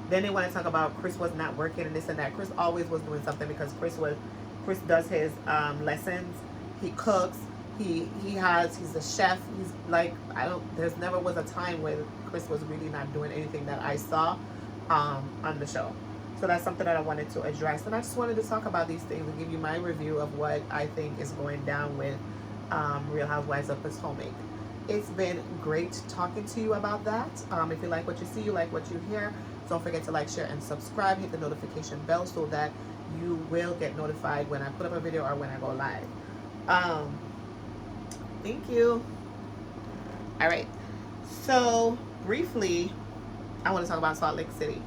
Then they want to talk about Chris was not working and this and that. Chris always was doing something because Chris does his lessons. He cooks. He's a chef. He's like there's never was a time when Chris was really not doing anything that I saw on the show. So that's something that I wanted to address. And I just wanted to talk about these things and give you my review of what I think is going down with Real Housewives of Potomac. It's been great talking to you about that. If you like what you see, you like what you hear, don't forget to like, share, and subscribe. Hit the notification bell so that you will get notified when I put up a video or when I go live. Thank you. All right. So briefly, I want to talk about Salt Lake City.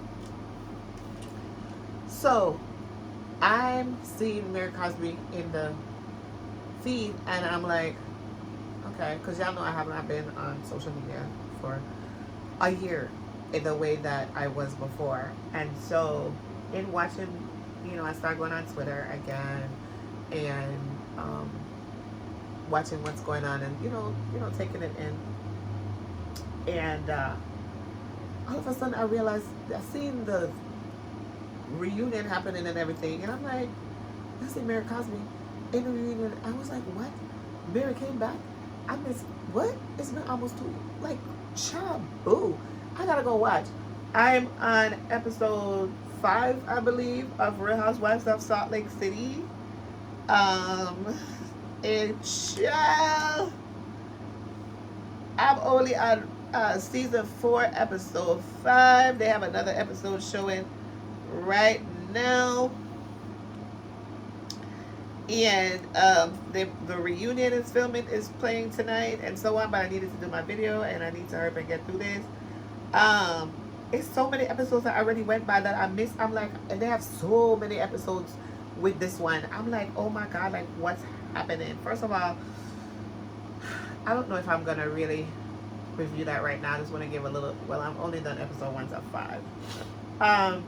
So, I'm seeing Mary Cosby in the feed, and I'm like, okay, because y'all know I have not been on social media for a year in the way that I was before. And so, in watching, I started going on Twitter again, and watching what's going on, and taking it in. And all of a sudden, I realized I seen the reunion happening and everything, and I'm like, I see Mary Cosby in the reunion. I was like, what? Mary came back? I missed what? It's been almost 2 years. Like, chaboo. I gotta go watch. I'm on episode 5, I believe, of Real Housewives of Salt Lake City. And child, I'm only on season 4, episode 5. They have another episode showing right now, and the reunion is playing tonight and so on, but I needed to do my video and I need to hurry and get through this. It's so many episodes that already went by that I missed. I'm like, and they have so many episodes with this one. I'm like, oh my god, like what's happening? First of all, I don't know if I'm gonna really review that right now. I just want to give a little, well, I've only done episode 1 to 5.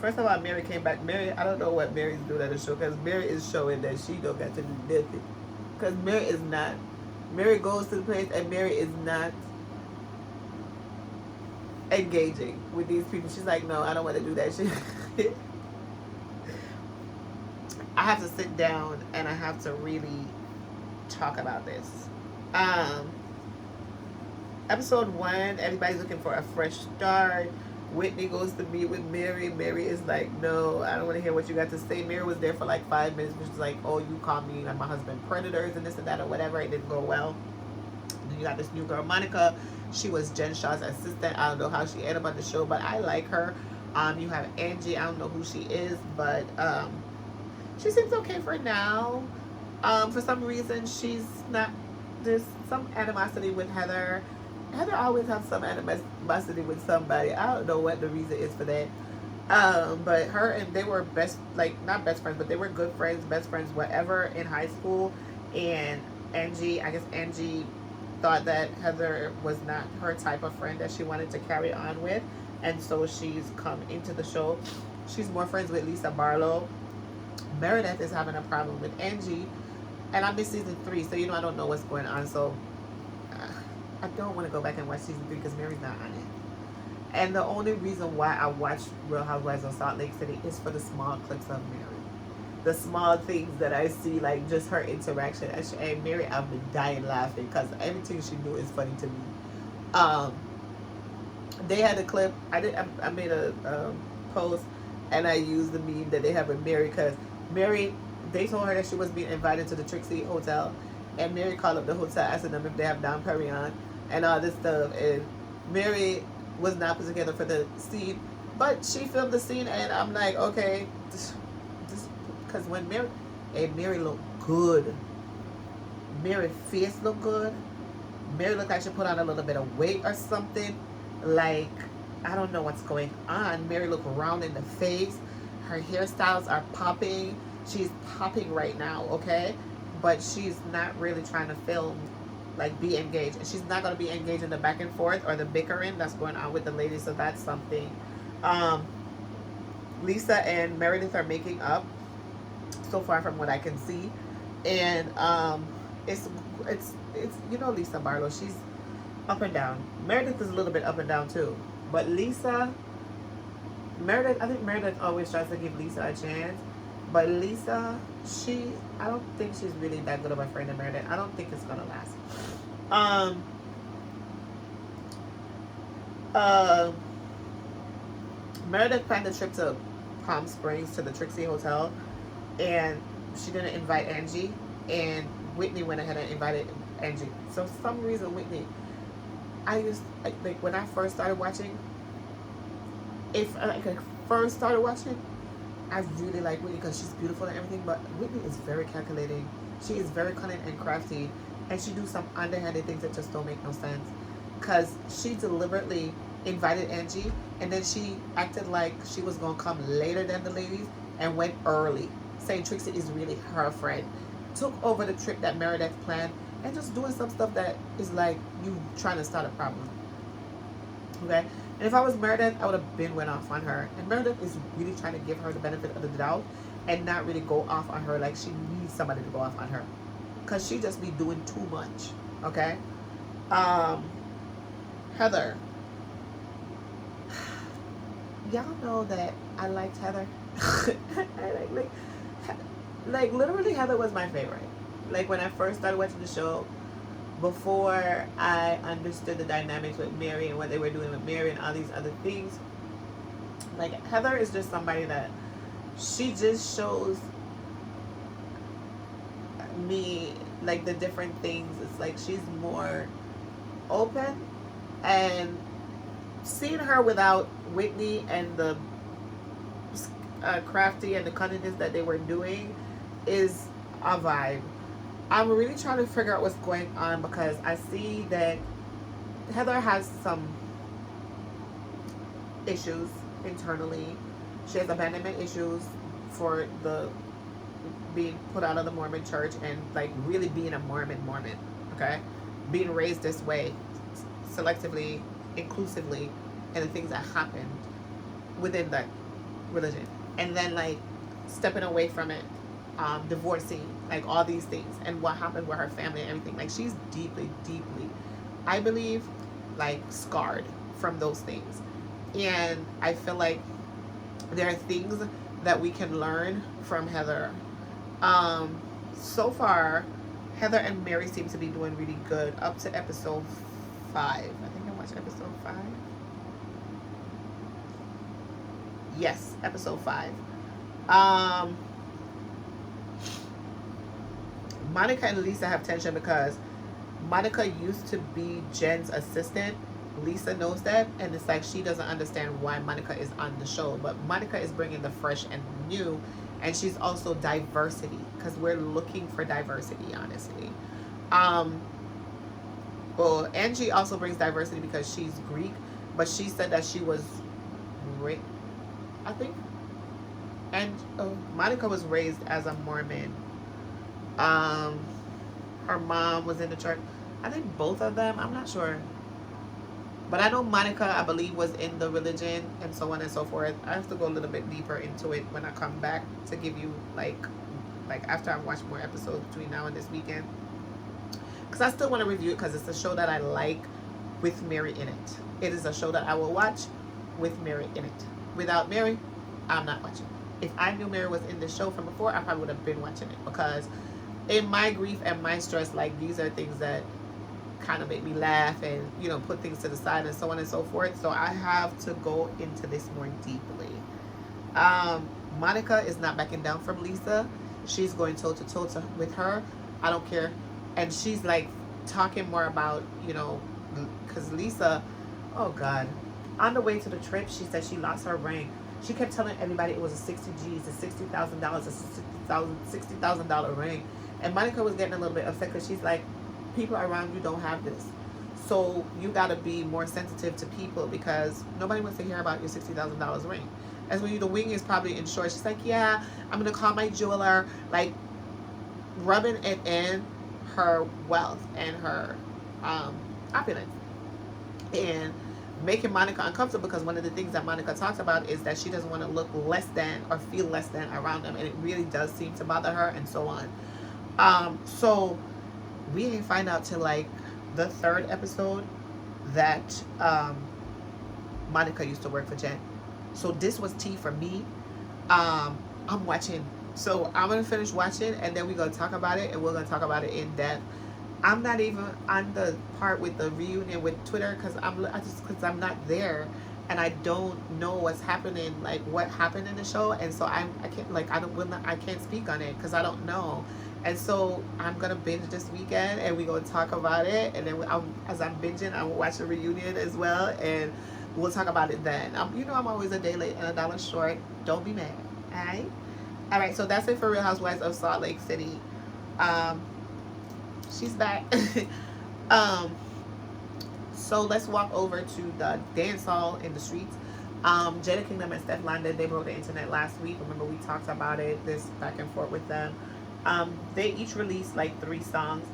First of all, Mary came back. Mary, I don't know what Mary's doing at the show, because Mary is showing that she don't got to do nothing. Because Mary is not. Mary goes to the place and Mary is not engaging with these people. She's like, no, I don't want to do that shit. I have to sit down and I have to really talk about this. Episode 1, everybody's looking for a fresh start. Whitney goes to meet with Mary. Mary is like, no, I don't want to hear what you got to say. Mary was there for like 5 minutes, which is like, oh, you call me and my husband predators and this and that or whatever. It didn't go well. Then you got this new girl, Monica. She was Jen Shah's assistant. I don't know how she ended up on the show, but I like her. You have Angie. I don't know who she is, but she seems okay for now. For some reason, she's not. There's some animosity with Heather. Heather always has some animosity with somebody. I don't know what the reason is for that. But her and they were not best friends, but they were good friends, best friends, whatever, in high school. And Angie, I guess Angie thought that Heather was not her type of friend that she wanted to carry on with. And so she's come into the show. She's more friends with Lisa Barlow. Meredith is having a problem with Angie. And I'm in season 3, so I don't know what's going on. So I don't want to go back and watch season 3 because Mary's not on it. And the only reason why I watch Real Housewives of Salt Lake City is for the small clips of Mary. The small things that I see, like just her interaction. And Mary, I've been dying laughing because everything she do is funny to me. Um, they had a clip. I made a post, and I used the meme that they have with Mary because Mary, they told her that she was being invited to the Trixie Hotel, and Mary called up the hotel asking them if they have Dom Perignon and all this stuff. And Mary was not put together for the scene, but she filmed the scene, and I'm like, okay, just because when Mary looked good. Mary face looked good. Mary looked like she put on a little bit of weight or something. Like, I don't know what's going on. Mary looked round in the face. Her hairstyles are popping. She's popping right now, okay? But she's not really trying to film, like, be engaged. And she's not going to be engaged in the back and forth or the bickering that's going on with the ladies. So that's something. Lisa and Meredith are making up so far from what I can see. And it's you know, Lisa Barlow, she's up and down. Meredith is a little bit up and down too, but I think Meredith always tries to give Lisa a chance, but Lisa, I don't think she's really that good of a friend of Meredith. I don't think it's gonna last. Meredith planned a trip to Palm Springs to the Trixie Hotel, and she didn't invite Angie, and Whitney went ahead and invited Angie. So for some reason, Whitney, like when I first started watching, I really like Whitney because she's beautiful and everything, but Whitney is very calculating. She is very cunning and crafty, and she do some underhanded things that just don't make no sense. Because she deliberately invited Angie, and then she acted like she was going to come later than the ladies and went early, saying Trixie is really her friend. Took over the trip that Meredith planned, and just doing some stuff that is like you trying to start a problem. Okay? And if I was Meredith, I would have been went off on her. And Meredith is really trying to give her the benefit of the doubt and not really go off on her like she needs somebody to go off on her. Because she just be doing too much. Okay? Heather. Y'all know that I liked Heather. Like literally Heather was my favorite. Like when I first started watching the show, before I understood the dynamics with Mary and what they were doing with Mary and all these other things, like Heather is just somebody that she just shows me like the different things. It's like she's more open, and seeing her without Whitney and the crafty and the cunningness that they were doing is a vibe. I'm really trying to figure out what's going on because I see that Heather has some issues internally. She has abandonment issues for the being put out of the Mormon church and like really being a Mormon, okay? Being raised this way, selectively, inclusively, and the things that happened within that religion. And then like stepping away from it, divorcing, like all these things, and what happened with her family and everything. Like she's deeply, I believe, like scarred from those things. And I feel like there are things that we can learn from Heather. So far, Heather and Mary seem to be doing really good up to episode 5. I think I watched episode 5. Yes, episode 5. Monica and Lisa have tension because Monica used to be Jen's assistant. Lisa knows that, and it's like she doesn't understand why Monica is on the show. But Monica is bringing the fresh and new, and she's also diversity because we're looking for diversity, honestly. Well, Angie also brings diversity because she's Greek, but she said that she was, I think, and Monica was raised as a Mormon. Her mom was in the church. I think both of them, I'm not sure. But I know Monica, I believe, was in the religion and so on and so forth. I have to go a little bit deeper into it when I come back to give you, like after I watch more episodes between now and this weekend. Because I still want to review it because it's a show that I like with Mary in it. It is a show that I will watch with Mary in it. Without Mary, I'm not watching. If I knew Mary was in the show from before, I probably would have been watching it, because in my grief and my stress, like, these are things that kind of make me laugh and, you know, put things to the side and so on and so forth. So I have to go into this more deeply. Monica is not backing down from Lisa. She's going toe to toe with her. I don't care. And she's like talking more about, you know, because Lisa, oh God, on the way to the trip, she said she lost her ring. She kept telling everybody it was a 60 G's, a $60,000, a $60,000 ring. And Monica was getting a little bit upset because she's like, people around you don't have this. So you got to be more sensitive to people, because nobody wants to hear about your $60,000 ring. As when the ring is probably insured. She's like, yeah, I'm going to call my jeweler. Like, rubbing it in her wealth and her opulence. And making Monica uncomfortable, because one of the things that Monica talks about is that she doesn't want to look less than or feel less than around them. And it really does seem to bother her, and so on. So we didn't find out till like the 3rd episode that Monica used to work for Jen. So this was tea for me. I'm watching. So I'm going to finish watching, and then we're going to talk about it, and we're going to talk about it in depth. I'm not even on the part with the reunion with Twitter, because I'm not there, and I don't know what's happening, like what happened in the show, and so I can't speak on it because I don't know. And so I'm gonna binge this weekend, and we're gonna talk about it, and then as I'm binging, I will watch the reunion as well, and we'll talk about it then. You know, I'm always a day late and $1 short. Don't be mad. All right. So that's it for Real Housewives of Salt Lake City. She's back. So let's walk over to the dance hall in the streets. Jada Kingdom and Steph London, they broke the internet last week. Remember, we talked about it, this back and forth with them. They each released like 3 songs.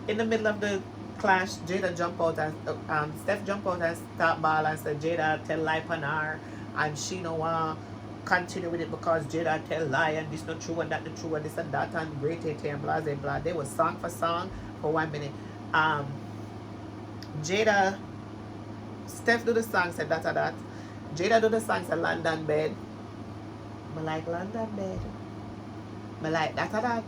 In the middle of the clash, Jada jumped out and Steph jumped out and stopped ball and said, Jada tell lie panar, and she no want continue with it because Jada tell lie, and this not true and that not true and this and that, and great and blah blah blah. They was song for song for 1 minute. Jada, Steph do the song, said that or that. Jada do the song, said London bed. I like London bed. I like that or that.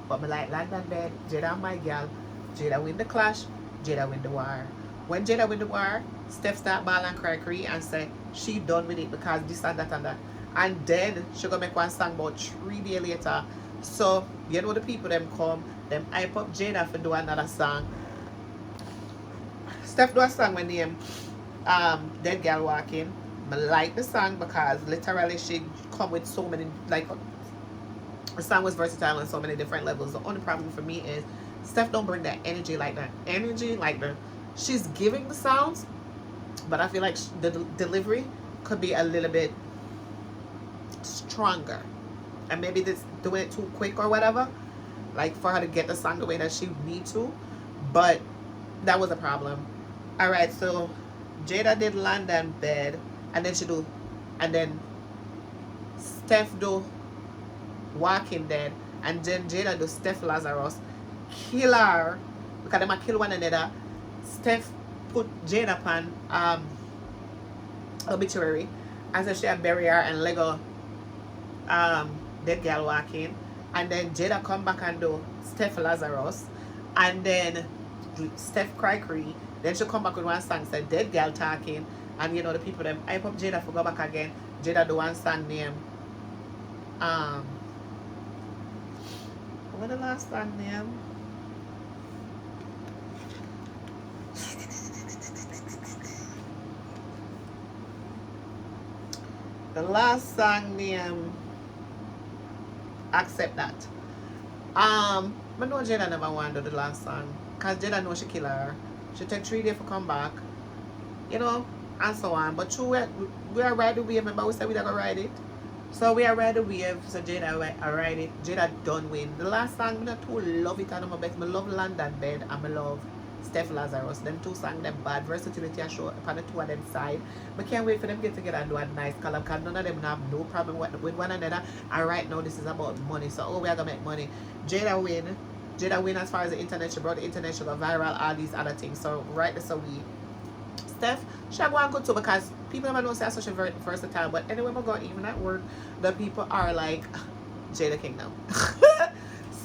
But I like London bed. Jada and my girl. Jada win the clash. Jada win the war. When Jada win the war, Steph start ball and cry and say she done with it because this and that and that. And then she gonna make one song about 3 days later. So you know the people them come, them hype up Jada for do another song. Steph do a song when name Dead Girl Walking. I like the song because literally she come with so many, like, the song was versatile on so many different levels. The only problem for me is Steph don't bring that energy like that. She's giving the sounds, but I feel like the delivery could be a little bit stronger. And maybe this doing it too quick or whatever, like for her to get the song the way that she need to. But that was a problem. All right, so Jada did London bed, and then Steph do Walking Dead, and then Jada do Steph Lazarus Killer, because they might kill one another. Steph put Jada upon obituary, and so she had bury her and Lego Dead Girl Walking, and then Jada come back and do Steph Lazarus, and then Steph Cry. Then she come back with one song said Dead Girl Talking, and you know the people them hype up Jada for go back again. Jada do one song name what the last song name? The last song name Accept That. But no, Jada never wanted to do the last song, because Jada know she kill her. She take 3 days to come back, you know, and so on. But true, we are ride the wave. Remember we said we are gonna ride it. So we are ride the wave. So Jada I ride it. Jada done win. The last song, I not too love it and my best. I love London Bed and I love Steph Lazarus. Them 2 songs, them bad. Versatility I show upon the 2 of them side. I can't wait for them to get together and do a nice collab, because none of them have no problem with one another. And right now this is about money. So we are gonna make money. Jada win. Jada win as far as the internet. She brought the internet, she got viral, all these other things. So right, so we Steph, she go and good too because people never know say I'm such a very versatile. But anyway, I go even at work, the people are like Jada Kingdom.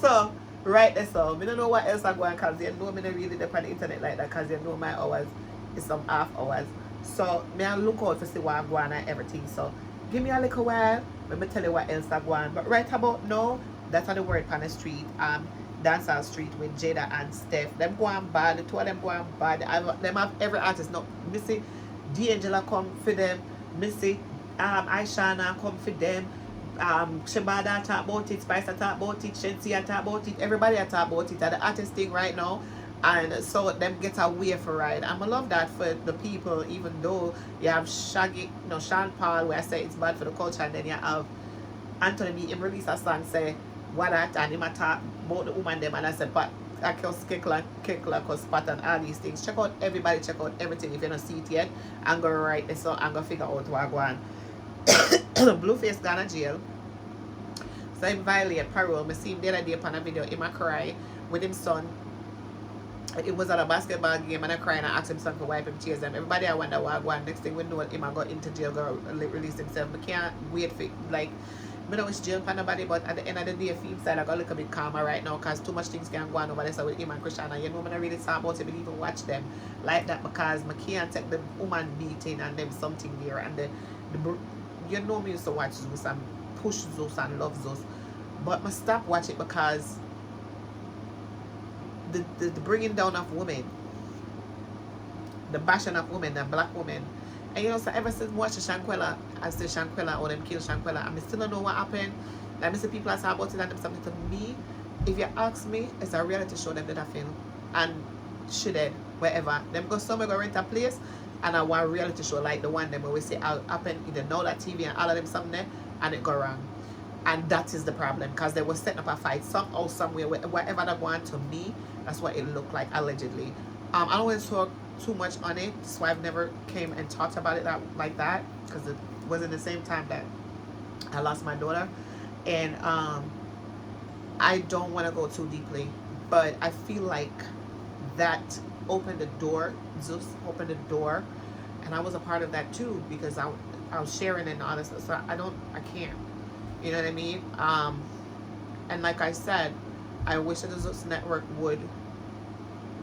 So right there, so I don't know what else I go on because you know me not really depend on the internet like that because you know my hours is some half hours. So me I look out to see what I go on and everything. So give me a little while, let me tell you what else I go on. But right about now, that's on the word on the street. Dancehall Street with Jada and Steph. Them go on bad, the two of them go on bad. Them have every artist. No, Missy D'Angela come for them. Missy Aishana come for them. Shabada talk about it, Spicer talk about it, Shensia talk about it, everybody talk about it at the artist thing right now. And so them get away for ride. I'm gonna love that for the people, even though you have Shaggy, Sean Paul where I say it's bad for the culture, and then you have Anthony B. Him release a song say what that and him talk about the woman them and I said but I cause spot and all these things. Check out everybody, check out everything if you don't see it yet. I'm gonna write this so I'm gonna figure out what I go on. Blueface gone to jail. So he violated parole. I see him the other day upon a video in my cry with his son. It was at a basketball game and I cry and I asked him son to wipe him tears them. Everybody I wonder what I go on. Next thing we know him I got into jail, go release himself. I can't wait for like I don't wish jail for nobody, but at the end of the day, feel side I got a little bit calmer right now because too much things can go on over there. So with him and Christiana, you know, when I really talk about it, I even watch them like that because I can't take the woman beating and them something there and the you know me used to watch Zeus and push Zeus and love Zeus, but I stop watch it because the bringing down of women, the bashing of women, the black women. And you know, so ever since watching Shanquella, I say Shanquella or them kill Shanquella, and I still don't know what happened. Like I see people are talking about it and them something to me. If you ask me, it's a reality show them that I feel. And she did, wherever. Them go somewhere go rent a place and I want a reality show like the one them where we say happen in the know that TV and all of them something there and it go wrong. And that is the problem because they were setting up a fight somehow, somewhere, wherever they want to me, that's what it looked like allegedly. I don't want to talk too much on it, so I've never came and talked about it like that because it was in the same time that I lost my daughter, and I don't want to go too deeply, but I feel like that opened the door. Zeus opened the door, and I was a part of that too because I was sharing and all this stuff. So I can't, you know what I mean? And like I said, I wish that the Zeus Network would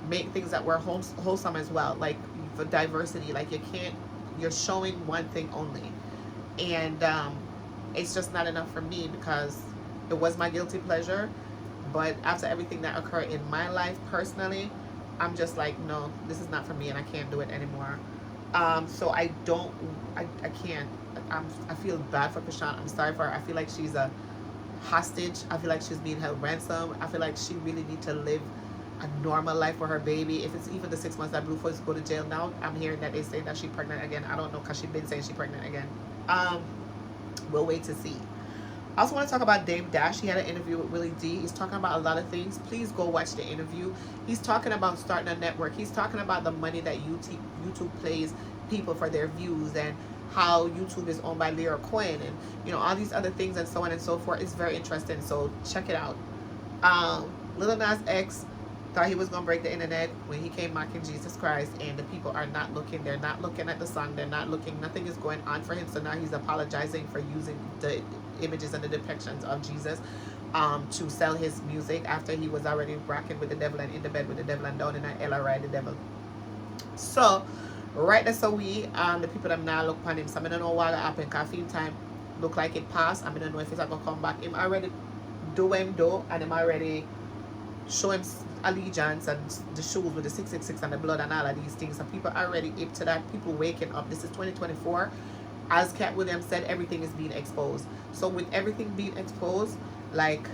make things that were wholesome as well, like for diversity. Like you're showing one thing only, and it's just not enough for me because it was my guilty pleasure, but after everything that occurred in my life personally, I'm just like, no, this is not for me and I can't do it anymore. So I can't. I feel bad for Krishan. I'm sorry for her. I feel like she's a hostage. I feel like she's being held ransom. I feel like she really needs to live a normal life for her baby. If it's even the 6 months that Blueface go to jail now, I'm hearing that they say that she's pregnant again. I don't know because she's been saying she's pregnant again. We'll wait to see. I also want to talk about Dame Dash. He had an interview with Willie D. He's talking about a lot of things. Please go watch the interview. He's talking about starting a network. He's talking about the money that YouTube pays people for their views and how YouTube is owned by Lyra Cohen and all these other things and so on and so forth. It's very interesting. So check it out. Lil Nas X thought he was going to break the internet when he came mocking Jesus Christ, and the people are not looking. They're not looking at the song. They're not looking. Nothing is going on for him. So now he's apologizing for using the images and the depictions of Jesus to sell his music after he was already rocking with the devil and in the bed with the devil and down in an Ella ride the devil. So right there, so the people that now look upon him. So I don't know what happened. Caffeine time look like it passed. I don't know if it's going to come back. Him already do him do, and him already show him allegiance and the shoes with the 666 and the blood and all of these things. So people are already hip to that. People waking up. This is 2024. As Cat Williams said, everything is being exposed. So with everything being exposed, like,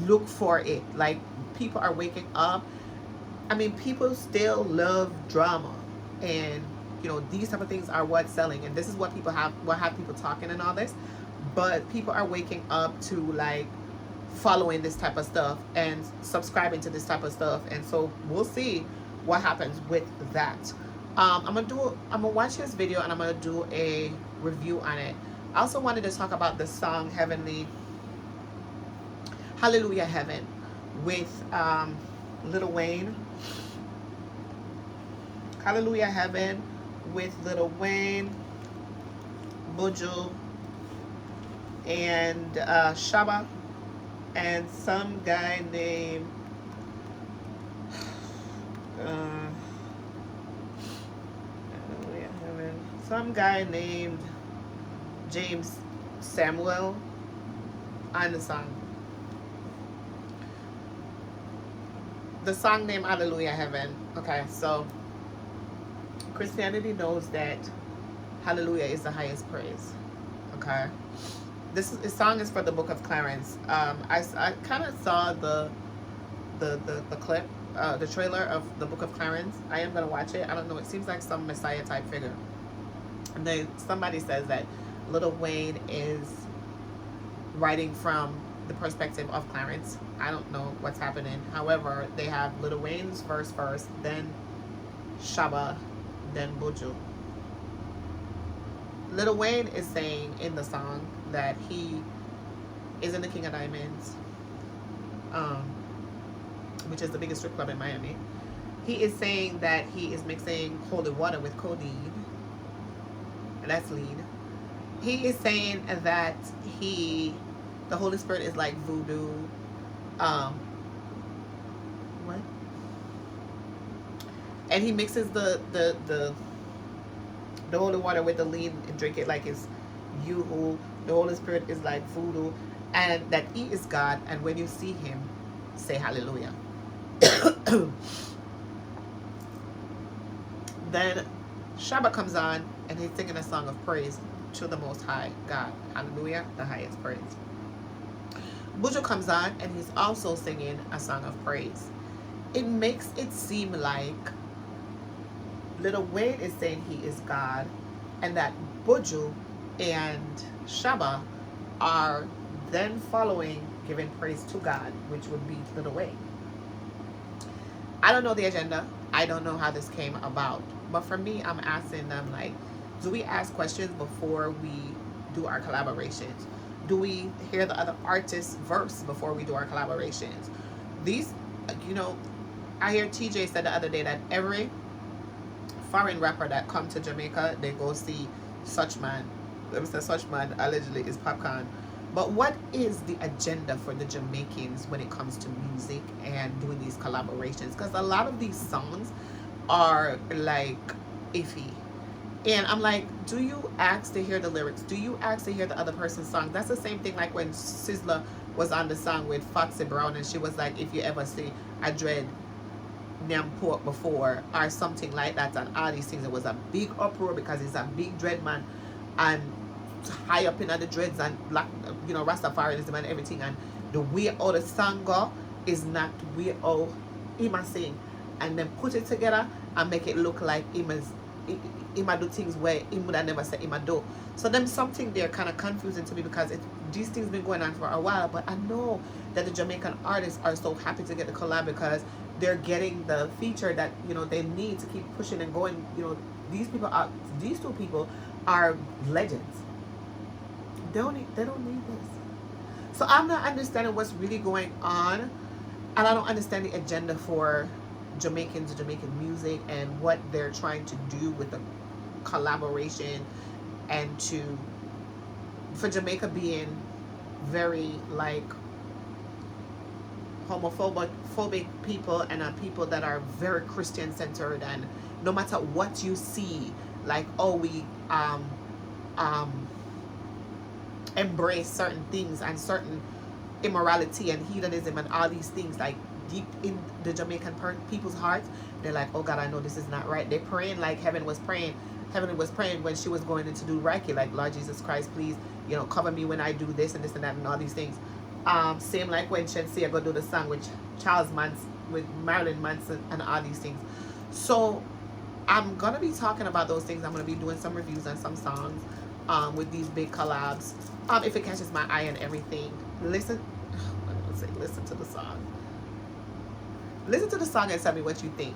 look for it. Like, people are waking up. I mean, people still love drama, and these type of things are what's selling, and this is what people have people talking and all this. But people are waking up to like following this type of stuff and subscribing to this type of stuff, and so we'll see what happens with that. I'm gonna watch this video and I'm gonna do a review on it. I also wanted to talk about the song Hallelujah Heaven with Lil Wayne. Hallelujah Heaven with Lil Wayne, Buju, and Shaba, and some guy named uh, some guy named James Samuel on the song. The song named Hallelujah Heaven. Okay, so Christianity knows that Hallelujah is the highest praise. Okay, this song is for the Book of Clarence. I kind of saw the clip, the trailer of the Book of Clarence. I am gonna watch it. I don't know. It seems like some Messiah type figure. And then somebody says that Lil Wayne is writing from the perspective of Clarence. I don't know what's happening. However, they have Lil Wayne's verse first, then Shaba, then Buju. Lil Wayne is saying in the song that he is in the King of Diamonds, which is the biggest strip club in Miami. He is saying that he is mixing holy water with codeine. And that's lead. He is saying that the Holy Spirit is like voodoo. What? And he mixes the holy water with the lead and drink it like it's yoo-hoo. The Holy Spirit is like voodoo, and that he is God. And when you see him, say hallelujah. Then Shabbat comes on and he's singing a song of praise to the Most High God. Hallelujah, the highest praise. Buju comes on and he's also singing a song of praise. It makes it seem like Lil Wayne is saying he is God, and that Buju and Shaba are then following, giving praise to God, which would be Lil Wayne. I don't know the agenda. I don't know how this came about. But for me, I'm asking them, like, do we ask questions before we do our collaborations? Do we hear the other artist's verse before we do our collaborations? These, I hear TJ said the other day that every foreign rapper that come to Jamaica, they go see Such Man. Mr. Such Man allegedly is Popcorn. But what is the agenda for the Jamaicans when it comes to music and doing these collaborations? Because a lot of these songs are like iffy. And I'm like, do you ask to hear the lyrics? Do you ask to hear the other person's song? That's the same thing like when Sizzla was on the song with Foxy Brown and she was like, if you ever see a dread Nyam Pork before or something like that, and all these things. It was a big uproar because he's a big dread man and high up in the dreads and black, Rastafarianism and everything, and the way all the song go is not the way all him sing, and then put it together and make it look like him do things where him would have never said him do. So them something there kind of confusing to me because these things been going on for a while, but I know that the Jamaican artists are so happy to get the collab because they're getting the feature that they need to keep pushing and going. These two people are legends. They don't need this. So I'm not understanding what's really going on, and I don't understand the agenda for Jamaicans, Jamaican music, and what they're trying to do with the collaboration, and for Jamaica being very like homophobic people and people that are very Christian centered, and no matter what you see, like, oh, we embrace certain things and certain immorality and hedonism and all these things, like deep in the Jamaican people's hearts, they're like, oh God, I know this is not right. They're praying like heaven was praying when she was going in to do Reiki, like, Lord Jesus Christ, please, cover me when I do this and this and that and all these things. Same like when Shenseea go do the song with with Marilyn Manson and all these things. So I'm gonna be talking about those things. I'm gonna be doing some reviews on some songs with these big collabs. If it catches my eye and everything, listen to the song. Listen to the song and tell me what you think.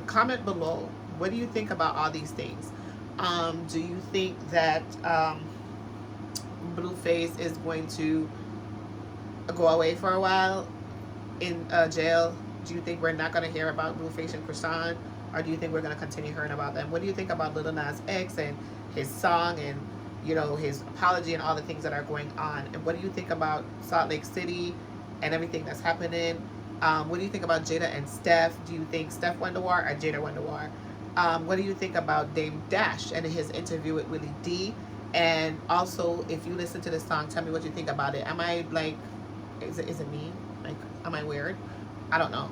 Comment below. What do you think about all these things? Do you think that Blueface is going to go away for a while in jail? Do you think we're not going to hear about Blueface and Krishan? or do you think we're going to continue hearing about them? What do you think about Lil Nas X and his song and, you know, his apology and all the things that are going on? And what do you think about Salt Lake City and everything that's happening? What do you think about Jada and Steph? Do you think Steph won the war or Jada won the war? What do you think about Dame Dash and his interview with Willie D? And also, if you listen to the song, tell me what you think about it. Am I like, is it me? Like, am I weird? I don't know.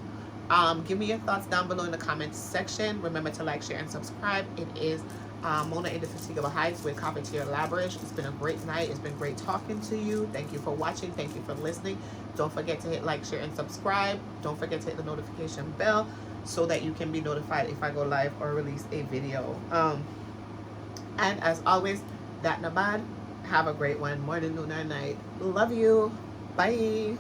Give me your thoughts down below in the comments section. Remember to like, share, and subscribe. It is Mona in the Fatigue Heights with Coffee to Your Lavish. It's been a great night. It's been great talking to you. Thank you for watching. Thank you for listening. Don't forget to hit like, share, and subscribe. Don't forget to hit the notification bell so that you can be notified if I go live or release a video. And as always, that na bad. Have a great one. Morning, noon, or night. Love you. Bye.